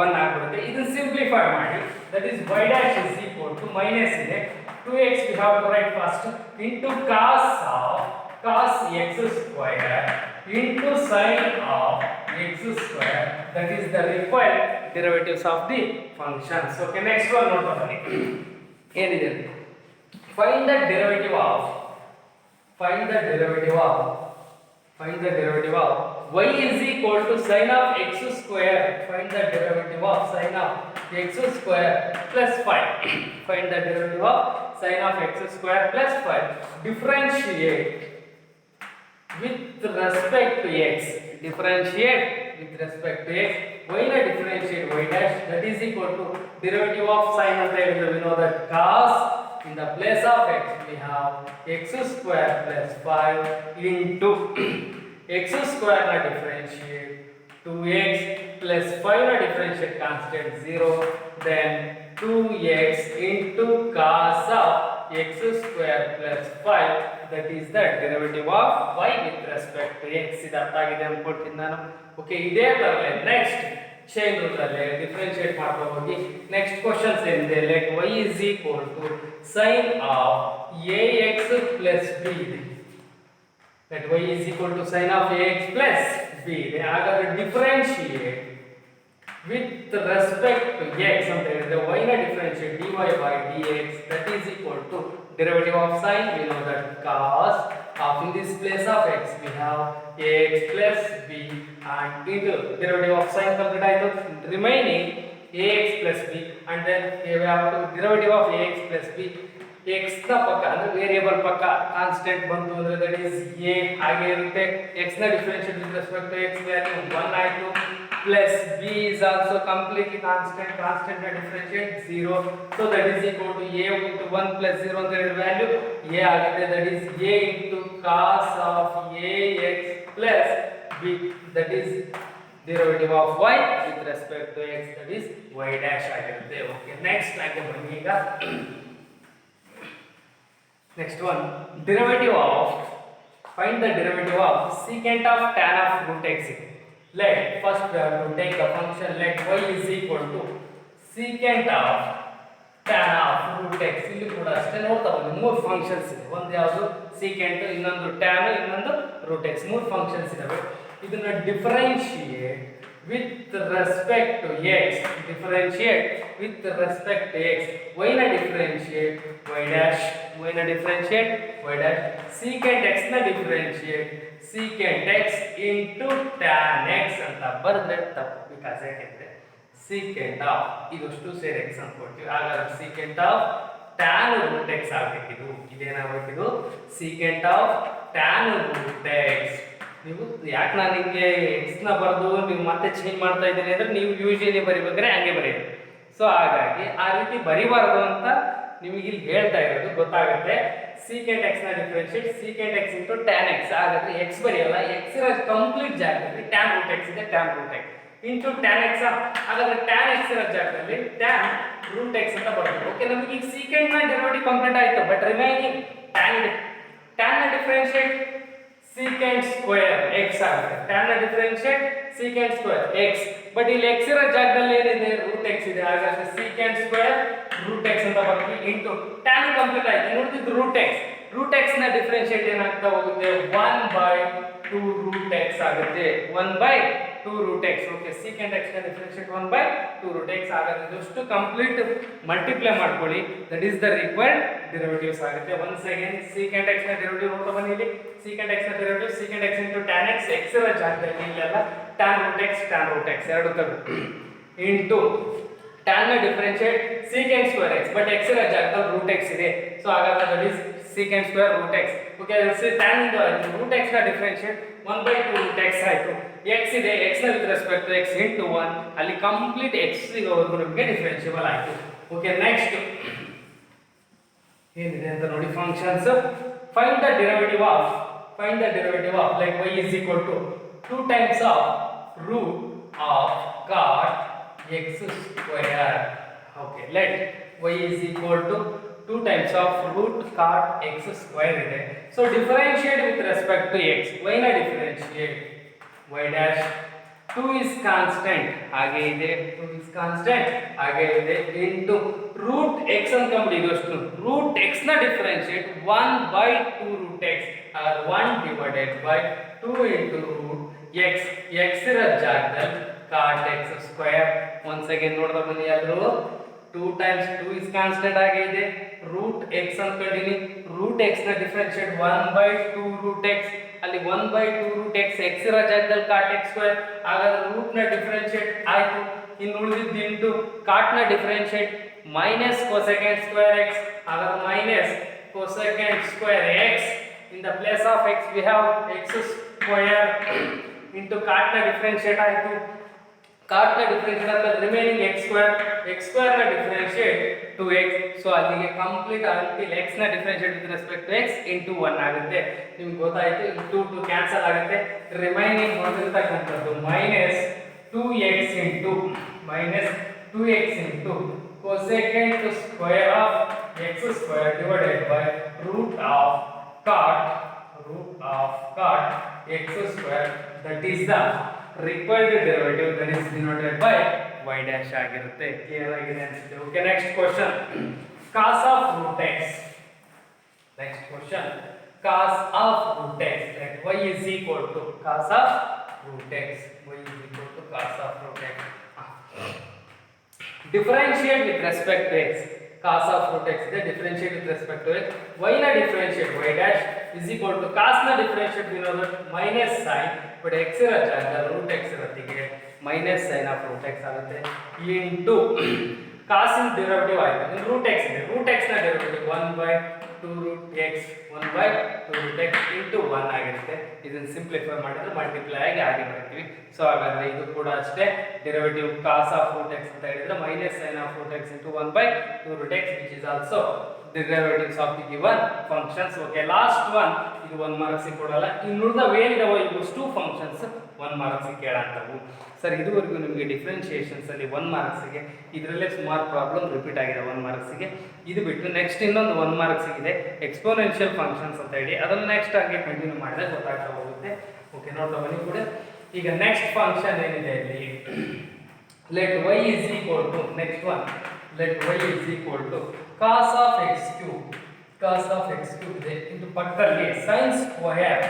1 ಆಗಿರುತ್ತೆ. ಇದನ್ನ ಸಿಂಪ್ಲಿಫೈ ಮಾಡಿ that is y dash is equal to minus ಇದೆ 2x we have to write first into cos x square into sin of x square, that is the required derivatives of the functions. Okay, next one note bani ಏನಿದೆ find the derivative of y is equal to sin of x square. Find the derivative of sin of x square plus 5. Find the derivative of sin of x square plus 5. Differentiate with respect to x. Differentiate with respect to x. Y na differentiate y dash, that is equal to derivative of sin ಅಂತ ಹೇಳಿದ್ರೆ we know that cos in the place of x we have x square plus 5 into x square na differentiate 2x plus 5 na differentiate constant 0, then 2x into cos of x square plus 5, that is the derivative of y with respect to x. ಇದು ಅರ್ಥ ಆಗಿದೆ ಅನ್ಕೊಳ್ತೀನಿ ನಾನು. Okay, ಇದೇ ತರಲೆ next chain rule ಅಲ್ಲಿ differentiate ಮಾಡ್ತಾ ಹೋಗಿ ನೆಕ್ಸ್ಟ್ ಕ್ವೆಶ್ಚನ್ಸ್ ಏನಿದೆ, let y is equal to sin of ax plus b ಇದೆ. Let y is equal to sin of ax plus b ಇದೆ. ಹಾಗಾದ್ರೆ differentiate with respect to x ಅಂತ ಹೇಳಿದ್ರೆ y ನ differentiate dy by dx, that is equal to derivative of sin, we know that cos of, in this place of x we have ax plus b, and into derivative of sin complete ಆಯ್ತು, remaining ax plus b, and then we have to derivative of ax plus b, x ನ ಪಕ್ಕ ಅಂದ್ರೆ variable ಪಕ್ಕ constant ಬಂತು ಅಂದ್ರೆ that is a ಹಾಗೆ ಇರುತ್ತೆ. x ನ differentiate with respect to x value 1 ಆಯ್ತು, plus b is also completely constant na differentiate 0, so that is equal to a into 1 plus 0 ಅಂತ ಹೇಳಿದ್ರೆ ವ್ಯಾಲ್ಯೂ a ಆಗುತ್ತೆ, that is a into cos of ax plus b, that is derivative of y with respect to x, that is y dash ಆಗಿರುತ್ತೆ. Okay, next ಹಾಗೆ ಬನ್ನಿ ಈಗ next one, derivative of, find the derivative of secant of tan of root x. Let first we have to take the function let y is equal to secant of tan of root x. ಇಲ್ಲಿ ಕೂಡ ಅಷ್ಟೇ ನೋಡ್ತಾ ಬನ್ನಿ, ಮೂರು functions ಇದೆ, ಒಂದು ಯಾವುದು secant, ಇನ್ನೊಂದು tan, ಇನ್ನೊಂದು root x, ಮೂರು ಫಂಕ್ಷನ್ಸ್ ಇದಾವೆ. ಇದನ್ನ differentiate with respect to x, differentiate with respect to x, y na differentiate y dash, y na differentiate y dash, secant x na differentiate secant x into tan x ಅಂತ ಬರೆದ್ರೆ ತಪ್ಪು, because ಯಾಕೆಂದ್ರೆ secant of ಇದಷ್ಟು ಸೇರಿ x ಅನ್ಕೊಳ್ತೀವಿ, ಹಾಗಾದ್ರೆ secant of tan root x ಆಗಬೇಕಿದು, ಇದೇನಾಗಬೇಕಿದು secant of tan root x. ನೀವು ಯಾಕೆ ನಾನು ನಿಮಗೆ ಎಕ್ಸ್ ನ ಬರೆದು ನೀವು ಮತ್ತೆ ಚೇಂಜ್ ಮಾಡ್ತಾ ಇದ್ದೀನಿ ಅಂದ್ರೆ ನೀವು ಯೂಶಲಿ ಬರಿಬೇಕಾದ್ರೆ ಹಂಗೆ ಬರೆಯೋದು, ಸೊ ಹಾಗಾಗಿ ಆ ರೀತಿ ಬರಿಬಾರ್ದು ಅಂತ ನಿಮಗೆ ಇಲ್ಲಿ ಹೇಳ್ತಾ ಇರೋದು ಗೊತ್ತಾಗುತ್ತೆ. secant x ನ differentiate secant x into tan x, ಹಾಗಾದ್ರೆ x ಬರೆಯಲ್ಲ, x ಇರೋ ಕಂಪ್ಲೀಟ್ ಜಾಗದಲ್ಲಿ tan root x ಇದೆ, tan root x into tan x, ಹಾಗಾದ್ರೆ tan x ಇರೋ ಜಾಗದಲ್ಲಿ tan root x ಅಂತ ಬರುತ್ತೆ. ಓಕೆ, ನಮಗೆ ಈಗ secant ನ ಡೆರಿವೇಟಿವ್ ಕಂಪ್ಲೀಟ್ ಆಯ್ತು, ಬಟ್ ರಿಮೈನಿಂಗ್ tan ನ ಡಿಫರೆನ್ಶಿಯೇಟ್ secant square x ಆಗುತ್ತೆ, tan ನ differentiate secant square x, but ಇಲ್ಲಿ x ಇರೋ ಜಾಗದಲ್ಲಿ ಏನಿದೆ root x ಇದೆ, ಹಾಗಾದ್ರೆ secant square root x ಅಂತ ಬರುತ್ತೆ into tan ಕಂಪ್ಲೀಟ್ ಆಯ್ತು, ನೋಡ್ತಿದ್ದು root x ನ ಡಿಫರೆನ್ಶಿಯೇಟ್ ಏನಾಗ್ತಾ ಹೋಗುತ್ತೆ 1/2 root x ಆಗುತ್ತೆ, 1/2 root x. Okay, secant x ನ ಡಿಫರೆನ್ಶಿಯೇಟ್ 1/2 root x, ಹಾಗಾದ್ರೆ ಇದಷ್ಟು ಕಂಪ್ಲೀಟ್ ಮಲ್ಟಿಪ್ಲೈ ಮಾಡ್ಕೊಳ್ಳಿ, that is the required derivatives ಆಗುತ್ತೆ. ಒನ್ಸ್ ಅಗೇನ್ secant x ನ ಡೆರಿವೇಟಿವ್ ನೋಡ್ತಾ ಬನ್ನಿ, ಇಲ್ಲಿ secant x ನ derivative secant x into tan x, x ಇರೋ ಜಾಗದಲ್ಲಿ ಇಲ್ಲೆಲ್ಲ tan root x ಎರಡು ತಗೊಳ್ಳಿ into tan ನ differentiate secant square x, but x ಇರೋ ಜಾಗದಲ್ಲಿ root x ಇದೆ, ಸೊ ಹಾಗಾದ್ರೆ that is secant square root x. Okay, tan ಇಂದ root x ನ ಡಿಫರೆನ್ಶಿಯೇಟ್ 1/2 root x ಆಯ್ತು, x ಇದೆ, x ನ with respect to x into 1, ಅಲ್ಲಿ ಕಂಪ್ಲೀಟ್ x ಇರೋವರೆಗೂ ನಮಗೆ ಡಿಫರೆನ್ಷಿಯಬಲ್ ಆಯ್ತು. ಓಕೆ, ನೆಕ್ಸ್ಟ್ ಏನಿದೆ ಅಂತ ನೋಡಿ functions. Find the derivative of like y is equal to 2 times of root of cot x square. Okay, let y is equal to 2 times of root cot x square ಇದೆ, so differentiate with respect to x, y ನ differentiate y dash, 2 is constant ಹಾಗೆ ಇದೆ, 2 is constant ಹಾಗೆ ಇದೆ into root x ಅಂತ ಕಂಡುಹಿಡಿಯೋದು ಅಷ್ಟು, root x ನ differentiate 1/2 root x, 1 divided by 2 into root x, x ಇರೋ ಜಾಗದಲ್ಲಿ cot x square. once again ನೋಡ್ತಾ ಬನ್ನಿ, ಎಲ್ಲರೂ 2 times 2 is constant ಆಗಿ ಇದೆ, root x ಅನ್ಕೊಂಡಿನಿ, root x ನ ಡಿಫರೆನ್ಷಿಯೇಟ್ 1/2 root x, ಅಲ್ಲಿ 1/2 root x, x ಇರೋ ಜಾಗದಲ್ಲಿ cot x square, ಹಾಗಾದ್ರೆ ರೂಟ್ ನ ಡಿಫರೆನ್ಷಿಯೇಟ್ ಆಯ್ತು, ಇನ್ನು ಉಳಿದಿದ್ದು ಇಂಟು cot ನ differentiate minus cosecant square x, ಹಾಗಾದ್ರೆ minus cosecant square x, in the place of x we have x square into cot ನ ಡಿಫರೆನ್ಷಿಯೇಟ್ ಆಯ್ತು, cot ನ ಡಿಫರೆನ್ಷಿಯೇಟ್ ಆದ್ಮೇಲೆ remaining x square x square ನ ಡಿಫರೆನ್ಷಿಯೇಟ್ 2x. ಸೊ ಅಲ್ಲಿಗೆ complete until x ನ differentiate with respect to x into 1 ಆಗುತ್ತೆ. ನಿಮಗೆ ಗೊತ್ತಾಯ್ತು, ಇದು 2 ಕ್ಯಾನ್ಸಲ್ ಆಗುತ್ತೆ. ರಿಮೈನಿಂಗ್ ಉಳಿದಿರತಕ್ಕಂಥದ್ದು -2x into cosecant square of x square divided by root of cot x square, that is the required derivative, that is denoted by y dash ಆಗಿರುತ್ತೆ. Clear ಆಗಿದೆ ಅನ್ಸುತ್ತೆ. Okay, next question, cos of root x. Next question, cos of root x, that y is equal to cos of root x. y is equal to cos of root x. Differentiate with respect to x. Cos of root x is differentiate with respect to x. Y na differentiate y dash is equal to cos na differentiate minus sin, but x ಇರತ್ತೆ root x ಇರತ್ತಿಗೆ minus sin of root x ಆಗುತ್ತೆ into cos in derivative ಆಯ್ತು. in root x ಇದೆ, root x ನ derivative 1/2 root x 1/2 root x into 1 ಆಗಿರುತ್ತೆ. ಇದನ್ನ simplify ಮಾಡಿದ್ರೆ multiply ಆಗಿ ಹಾಗೆ ಬರ್ತೀವಿ. ಸೊ ಹಾಗಾದ್ರೆ ಇದು ಕೂಡ ಅಷ್ಟೇ, derivative cos of root x ಅಂತ ಹೇಳಿದ್ರೆ minus sin of root x into 1/2 root x, which is also derivatives of the given functions. Okay, last one, ಇದು 1 ಮಾರ್ಕ್ಸ್ ಕೊಡಲ್ಲ. ಇನ್ನು ಉಳಿದವು ಏನಿದಾವೋ ಇವು 2 ಫಂಕ್ಷನ್ಸ್ 1 ಮಾರ್ಕ್ಸ್ ಕೇಳಂತವು. ಸರ್, ಇದುವರೆಗೂ ನಿಮಗೆ ಡಿಫರೆನ್ಷಿಯೇಷನ್ಸ್ ಅಲ್ಲಿ 1 ಮಾರ್ಕ್ಸ್ಗೆ ಇದರಲ್ಲೇ ಸುಮಾರು ಪ್ರಾಬ್ಲಮ್ ರಿಪೀಟ್ ಆಗಿದೆ 1 ಮಾರ್ಕ್ಸ್ಗೆ. ಇದು ಬಿಟ್ಟು ನೆಕ್ಸ್ಟ್ ಇನ್ನೊಂದು 1 ಮಾರ್ಕ್ಸ್ ಇದೆ, ಎಕ್ಸ್ಪೋನೆನ್ಷಿಯಲ್ ಫಂಕ್ಷನ್ಸ್ ಅಂತ ಹೇಳಿ. ಅದನ್ನು ನೆಕ್ಸ್ಟ್ ಆಗಿ ಕಂಟಿನ್ಯೂ ಮಾಡಿದ್ರೆ ಗೊತ್ತಾಗ್ತಾ ಹೋಗುತ್ತೆ. ಓಕೆ, ನೋಡ್ತಾ ಬನ್ನಿ ಕೂಡ. ಈಗ ನೆಕ್ಸ್ಟ್ ಫಂಕ್ಷನ್ ಏನಿದೆ ಇಲ್ಲಿ, let y is equal to, next one, let y is equal to cos of x cube ಇದೆ. ಇದು ಪಕ್ಕದಲ್ಲಿ sin square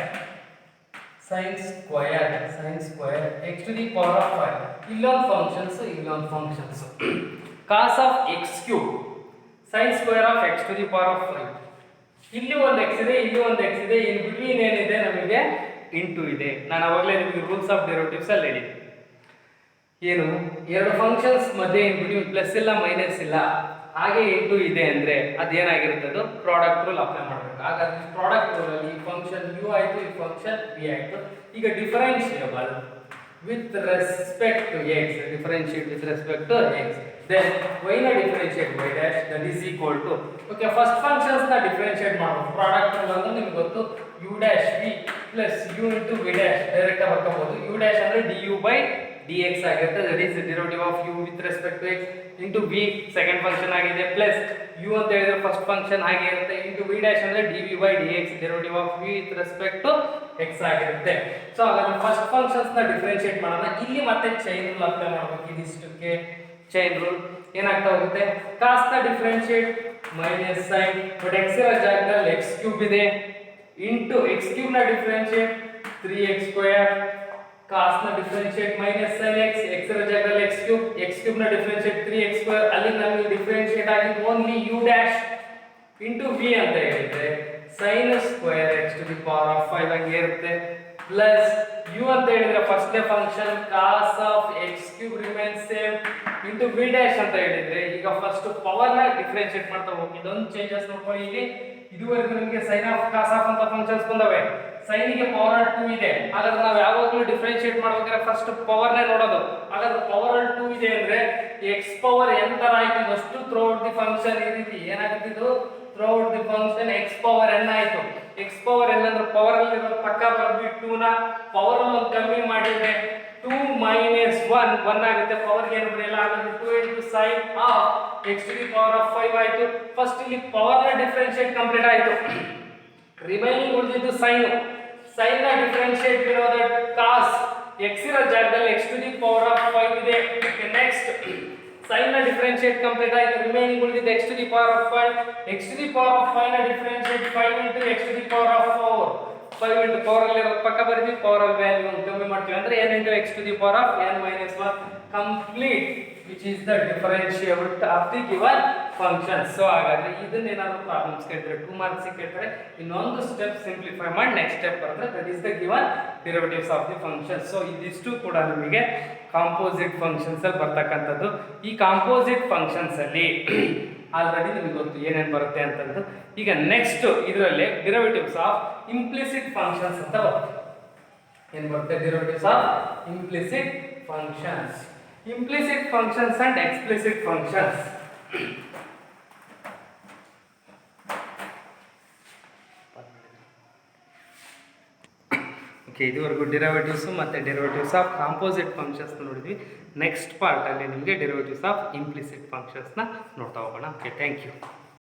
x to the power of 5. ಇಲ್ಲೊಂದು functions cos of x cube sin square of x to the power of 5. ಇಲ್ಲಿ ಒಂದು x ಇದೆ, ಇಲ್ಲಿ ಒಂದು x ಇದೆ, ಇನ್ ಬಿಟ್ವೀನ್ ಏನಿದೆ ನಮಗೆ ಇಂಟು ಇದೆ. ನಾನು ಅವಾಗಲೇ ನಿಮಗೆ ರೂಲ್ಸ್ ಆಫ್ ಡೆರಿವೇಟಿವ್ಸ್ ಅಲ್ಲಿ ಹೇಳಿದೆ, ಏನು ಎರಡು ಫಂಕ್ಷನ್ಸ್ ಮಧ್ಯೆ ಇನ್ ಬಿಟ್ವೀನ್ ಪ್ಲಸ್ ಇಲ್ಲ ಮೈನಸ್ ಇಲ್ಲ, ಹಾಗೆ ಇಂಟು ಇದೆ ಅಂದ್ರೆ ಅದೇನಾಗಿರುತ್ತೆ, ಅದು ಪ್ರಾಡಕ್ಟ್ ರೂಲ್ ಅಪ್ಲೈ ಮಾಡಬೇಕು. ಹಾಗಾದ್ರೆ ಪ್ರಾಡಕ್ಟ್ ರೂಲ್ ಅಲ್ಲಿ ಈ ಫಂಕ್ಷನ್ u ಆಯ್ತು, ಈ ಫಂಕ್ಷನ್ v ಆಯ್ತು. ಈಗ differentiable with respect to x, differentiate with respect to x, then y na differentiate y dash, that is equal to, okay, first functions na differentiate ಮಾಡಬೇಕು. Product rule ಅಂದ್ರೆ ನಿಮಗೆ ಗೊತ್ತು, u dash v plus u into v dash direct ಆಗಿ ಬರ್ಕಬಹುದು. u dash ಅಂದ್ರೆ du by dx ಆಗಿರುತ್ತೆ, that is the derivative of u with respect to x into v second function ಆಗಿದೆ, plus u ಅಂತ ಹೇಳಿದ್ರೆ first function ಹಾಗೆ ಇರುತ್ತೆ, into v dash ಅಂದ್ರೆ dv by dx derivative of v with respect to x ಆಗಿರುತ್ತೆ. So ಹಾಗಾದ್ರೆ first functions ನ differentiate ಮಾಡೋಣ. ಇಲ್ಲಿ ಮತ್ತೆ ಚೈನ್ ರೂಲ್ ಅಪ್ಲೈ ಮಾಡಬೇಕು. ಇದಿಷ್ಟಕ್ಕೆ ಚೈನ್ ರೂಲ್ ಏನಾಗ್ತಾ ಹೋಗುತ್ತೆ, cos ನ differentiate minus sin, but x ಇರೋ ಜಾಗದಲ್ಲಿ x ಕ್ಯೂಬ್ ಇದೆ, into x ಕ್ಯೂಬ್ ನ ಡಿಫರೆನ್ಷಿಯೇಟ್ 3x ಸ್ಕ್ವೇರ್, cos ನ differentiate minus sin x, x ಇರೋ ಜಾಗದಲ್ಲಿ x ಕ್ಯೂಬ್ ನ ಡಿಫರೆನ್ಷಿಯೇಟ್ 3x ಸ್ಕ್ವೇರ್, ಅಲ್ಲಿ ನಮಗೆ ಡಿಫರೆನ್ಷಿಯೇಟ್ ಆಗಿದ್ದು only u dash into v ಅಂತ ಹೇಳಿದ್ರೆ sin square x to the power of 5 ಹಂಗೆ ಇರುತ್ತೆ, ಪ್ಲಸ್ u ಅಂತ ಹೇಳಿದ್ರೆ first day function cos of x cube remains same into v dash ಅಂತ ಹೇಳಿದ್ರೆ ಈಗ ಫಸ್ಟ್ ಪವರ್ ನ ಡಿಫರೆನ್ಷಿಯೇಟ್ ಮಾಡ್ತಾ ಹೋಗಿ. ಇದೊಂದು ಚೇಂಜಸ್ ನೋಡ್ಕೊಳ್ಳಿ. ಇಲ್ಲಿ ಇದುವರೆಗೂ ನಮಗೆ sin of cos of ಅಂತ ಫಂಕ್ಷನ್ಸ್ ಬಂದವೆ, sin ಗೆ ಪವರ್ 2 ಇದೆ. ಹಾಗಾದ್ರೆ ನಾವು ಯಾವಾಗಲೂ ಡಿಫರೆನ್ಷಿಯೇಟ್ ಮಾಡಬೇಕಾದ್ರೆ ಫಸ್ಟ್ ಪವರ್ ನೇ ನೋಡೋದು. ಹಾಗಾದ್ರೆ ಪವರ್ 2 ಇದೆ ಅಂದ್ರೆ x ಪವರ್ n ತರ ಆಯ್ತು, ಅಷ್ಟು ಥ್ರೂಔಟ್ ದಿ ಫಂಕ್ಷನ್ ಈ ರೀತಿ ಏನಾಗುತ್ತೆ, ಇದು throughout the function x power n ಆಯ್ತು. x ಪವರ್ n ಅಂದ್ರೆ ಪವರ್ ಅಲ್ಲಿ ಇರೋದು ಪಕ್ಕ ಬರ್ಬಿಟ್ಟು 2 ನ ಪವರ್ ಅಲ್ಲಿ ಒಂದು ಕಮ್ಮಿ ಮಾಡಿದ್ರೆ 2 minus 1 ಆಗುತ್ತೆ. ಪವರ್ ಗೆ ಏನು ಬರೆಯಲ್ಲ, ಹಾಗಾದ್ರೆ 2 into sin of x to the power of 5 ಆಯ್ತು. ಫಸ್ಟ್ ಇಲ್ಲಿ ಪವರ್ ನ ಡಿಫರೆನ್ಷಿಯೇಟ್ ಕಂಪ್ಲೀಟ್ ಆಯ್ತು. ರಿಮೈನಿಂಗ್ ಉಳಿದಿದ್ದು sin ನ ಡಿಫರೆನ್ಷಿಯೇಟ್ ಇರೋದು cos x ಇರೋ ಜಾಗದಲ್ಲಿ x to the power of 5 ಇದೆ. ಓಕೆ, ನೆಕ್ಸ್ಟ್ sin ನ ಡಿಫರೆನ್ಷಿಯೇಟ್ ಕಂಪ್ಲೀಟ್ ಆಯ್ತು. ರಿಮೈನಿಂಗ್ ಉಳಿದಿದ್ದು x to the power of 5, x to the power of 5 ನ differentiate 5 into x to the power of 4, 5 into power ಅಲ್ಲಿ ಇರೋ ಪಕ್ಕ ಬರೀತೀವಿ, ಪವರ್ ಅಲ್ಲಿ value ಒಂದು ಕಮ್ಮಿ ಮಾಡ್ತೀವಿ ಅಂದ್ರೆ n into x to the power of n minus 1 complete, which is the differentiability of the given function. So ಹಾಗಾದ್ರೆ ಇದನ್ನ ಏನಾದರೂ ಪ್ರಾಬ್ಲಮ್ಸ್ ಕೇಳ್ತಾರೆ 2 ಮಾರ್ಕ್ಸ್ ಕೇಳ್ತಾರೆ, ಇನ್ನೊಂದು ಸ್ಟೆಪ್ ಸಿಂಪ್ಲಿಫೈ ಮಾಡಿ ನೆಕ್ಸ್ಟ್ ಸ್ಟೆಪ್ ಬರುತ್ತೆ, that is the given derivatives of the function. So ಇದಿಷ್ಟು ಕೂಡ ನಮಗೆ ಕಾಂಪೋಸಿಟ್ ಫಂಕ್ಷನ್ಸ್ ಅಲ್ಲಿ ಬರ್ತಕ್ಕಂಥದ್ದು. ಈ ಕಾಂಪೋಸಿಟ್ ಫಂಕ್ಷನ್ಸ್ ಅಲ್ಲಿ ಆಲ್ರೆಡಿ ನಿಮಗೆ ಗೊತ್ತು ಏನೇನು ಬರುತ್ತೆ ಅಂತಂದು. ಈಗ ನೆಕ್ಸ್ಟ್ ಇದರಲ್ಲಿ ಡೆರಿವೇಟಿವ್ಸ್ ಆಫ್ ಇಂಪ್ಲಿಸಿಟ್ ಫಂಕ್ಷನ್ಸ್ ಅಂತ ಬರುತ್ತೆ. ಏನು ಬರುತ್ತೆ, derivatives of implicit functions. implicit functions and explicit functions. Okay, ಇದುವರೆಗೂ ಡಿರೈವೇಟಿವ್ಸು ಮತ್ತು ಡೆರಿವೇಟಿವ್ಸ್ ಆಫ್ ಕಾಂಪೋಸಿಟ್ ಫಂಕ್ಷನ್ಸ್ನ ನೋಡಿದ್ವಿ. ನೆಕ್ಸ್ಟ್ ಪಾರ್ಟಲ್ಲಿ ನಿಮಗೆ ಡೆರಿವೇಟಿವ್ಸ್ ಆಫ್ ಇಂಪ್ಲಿಸಿಟ್ ಫಂಕ್ಷನ್ಸ್ನ ನೋಡ್ತಾ ಹೋಗೋಣ. Okay, thank you.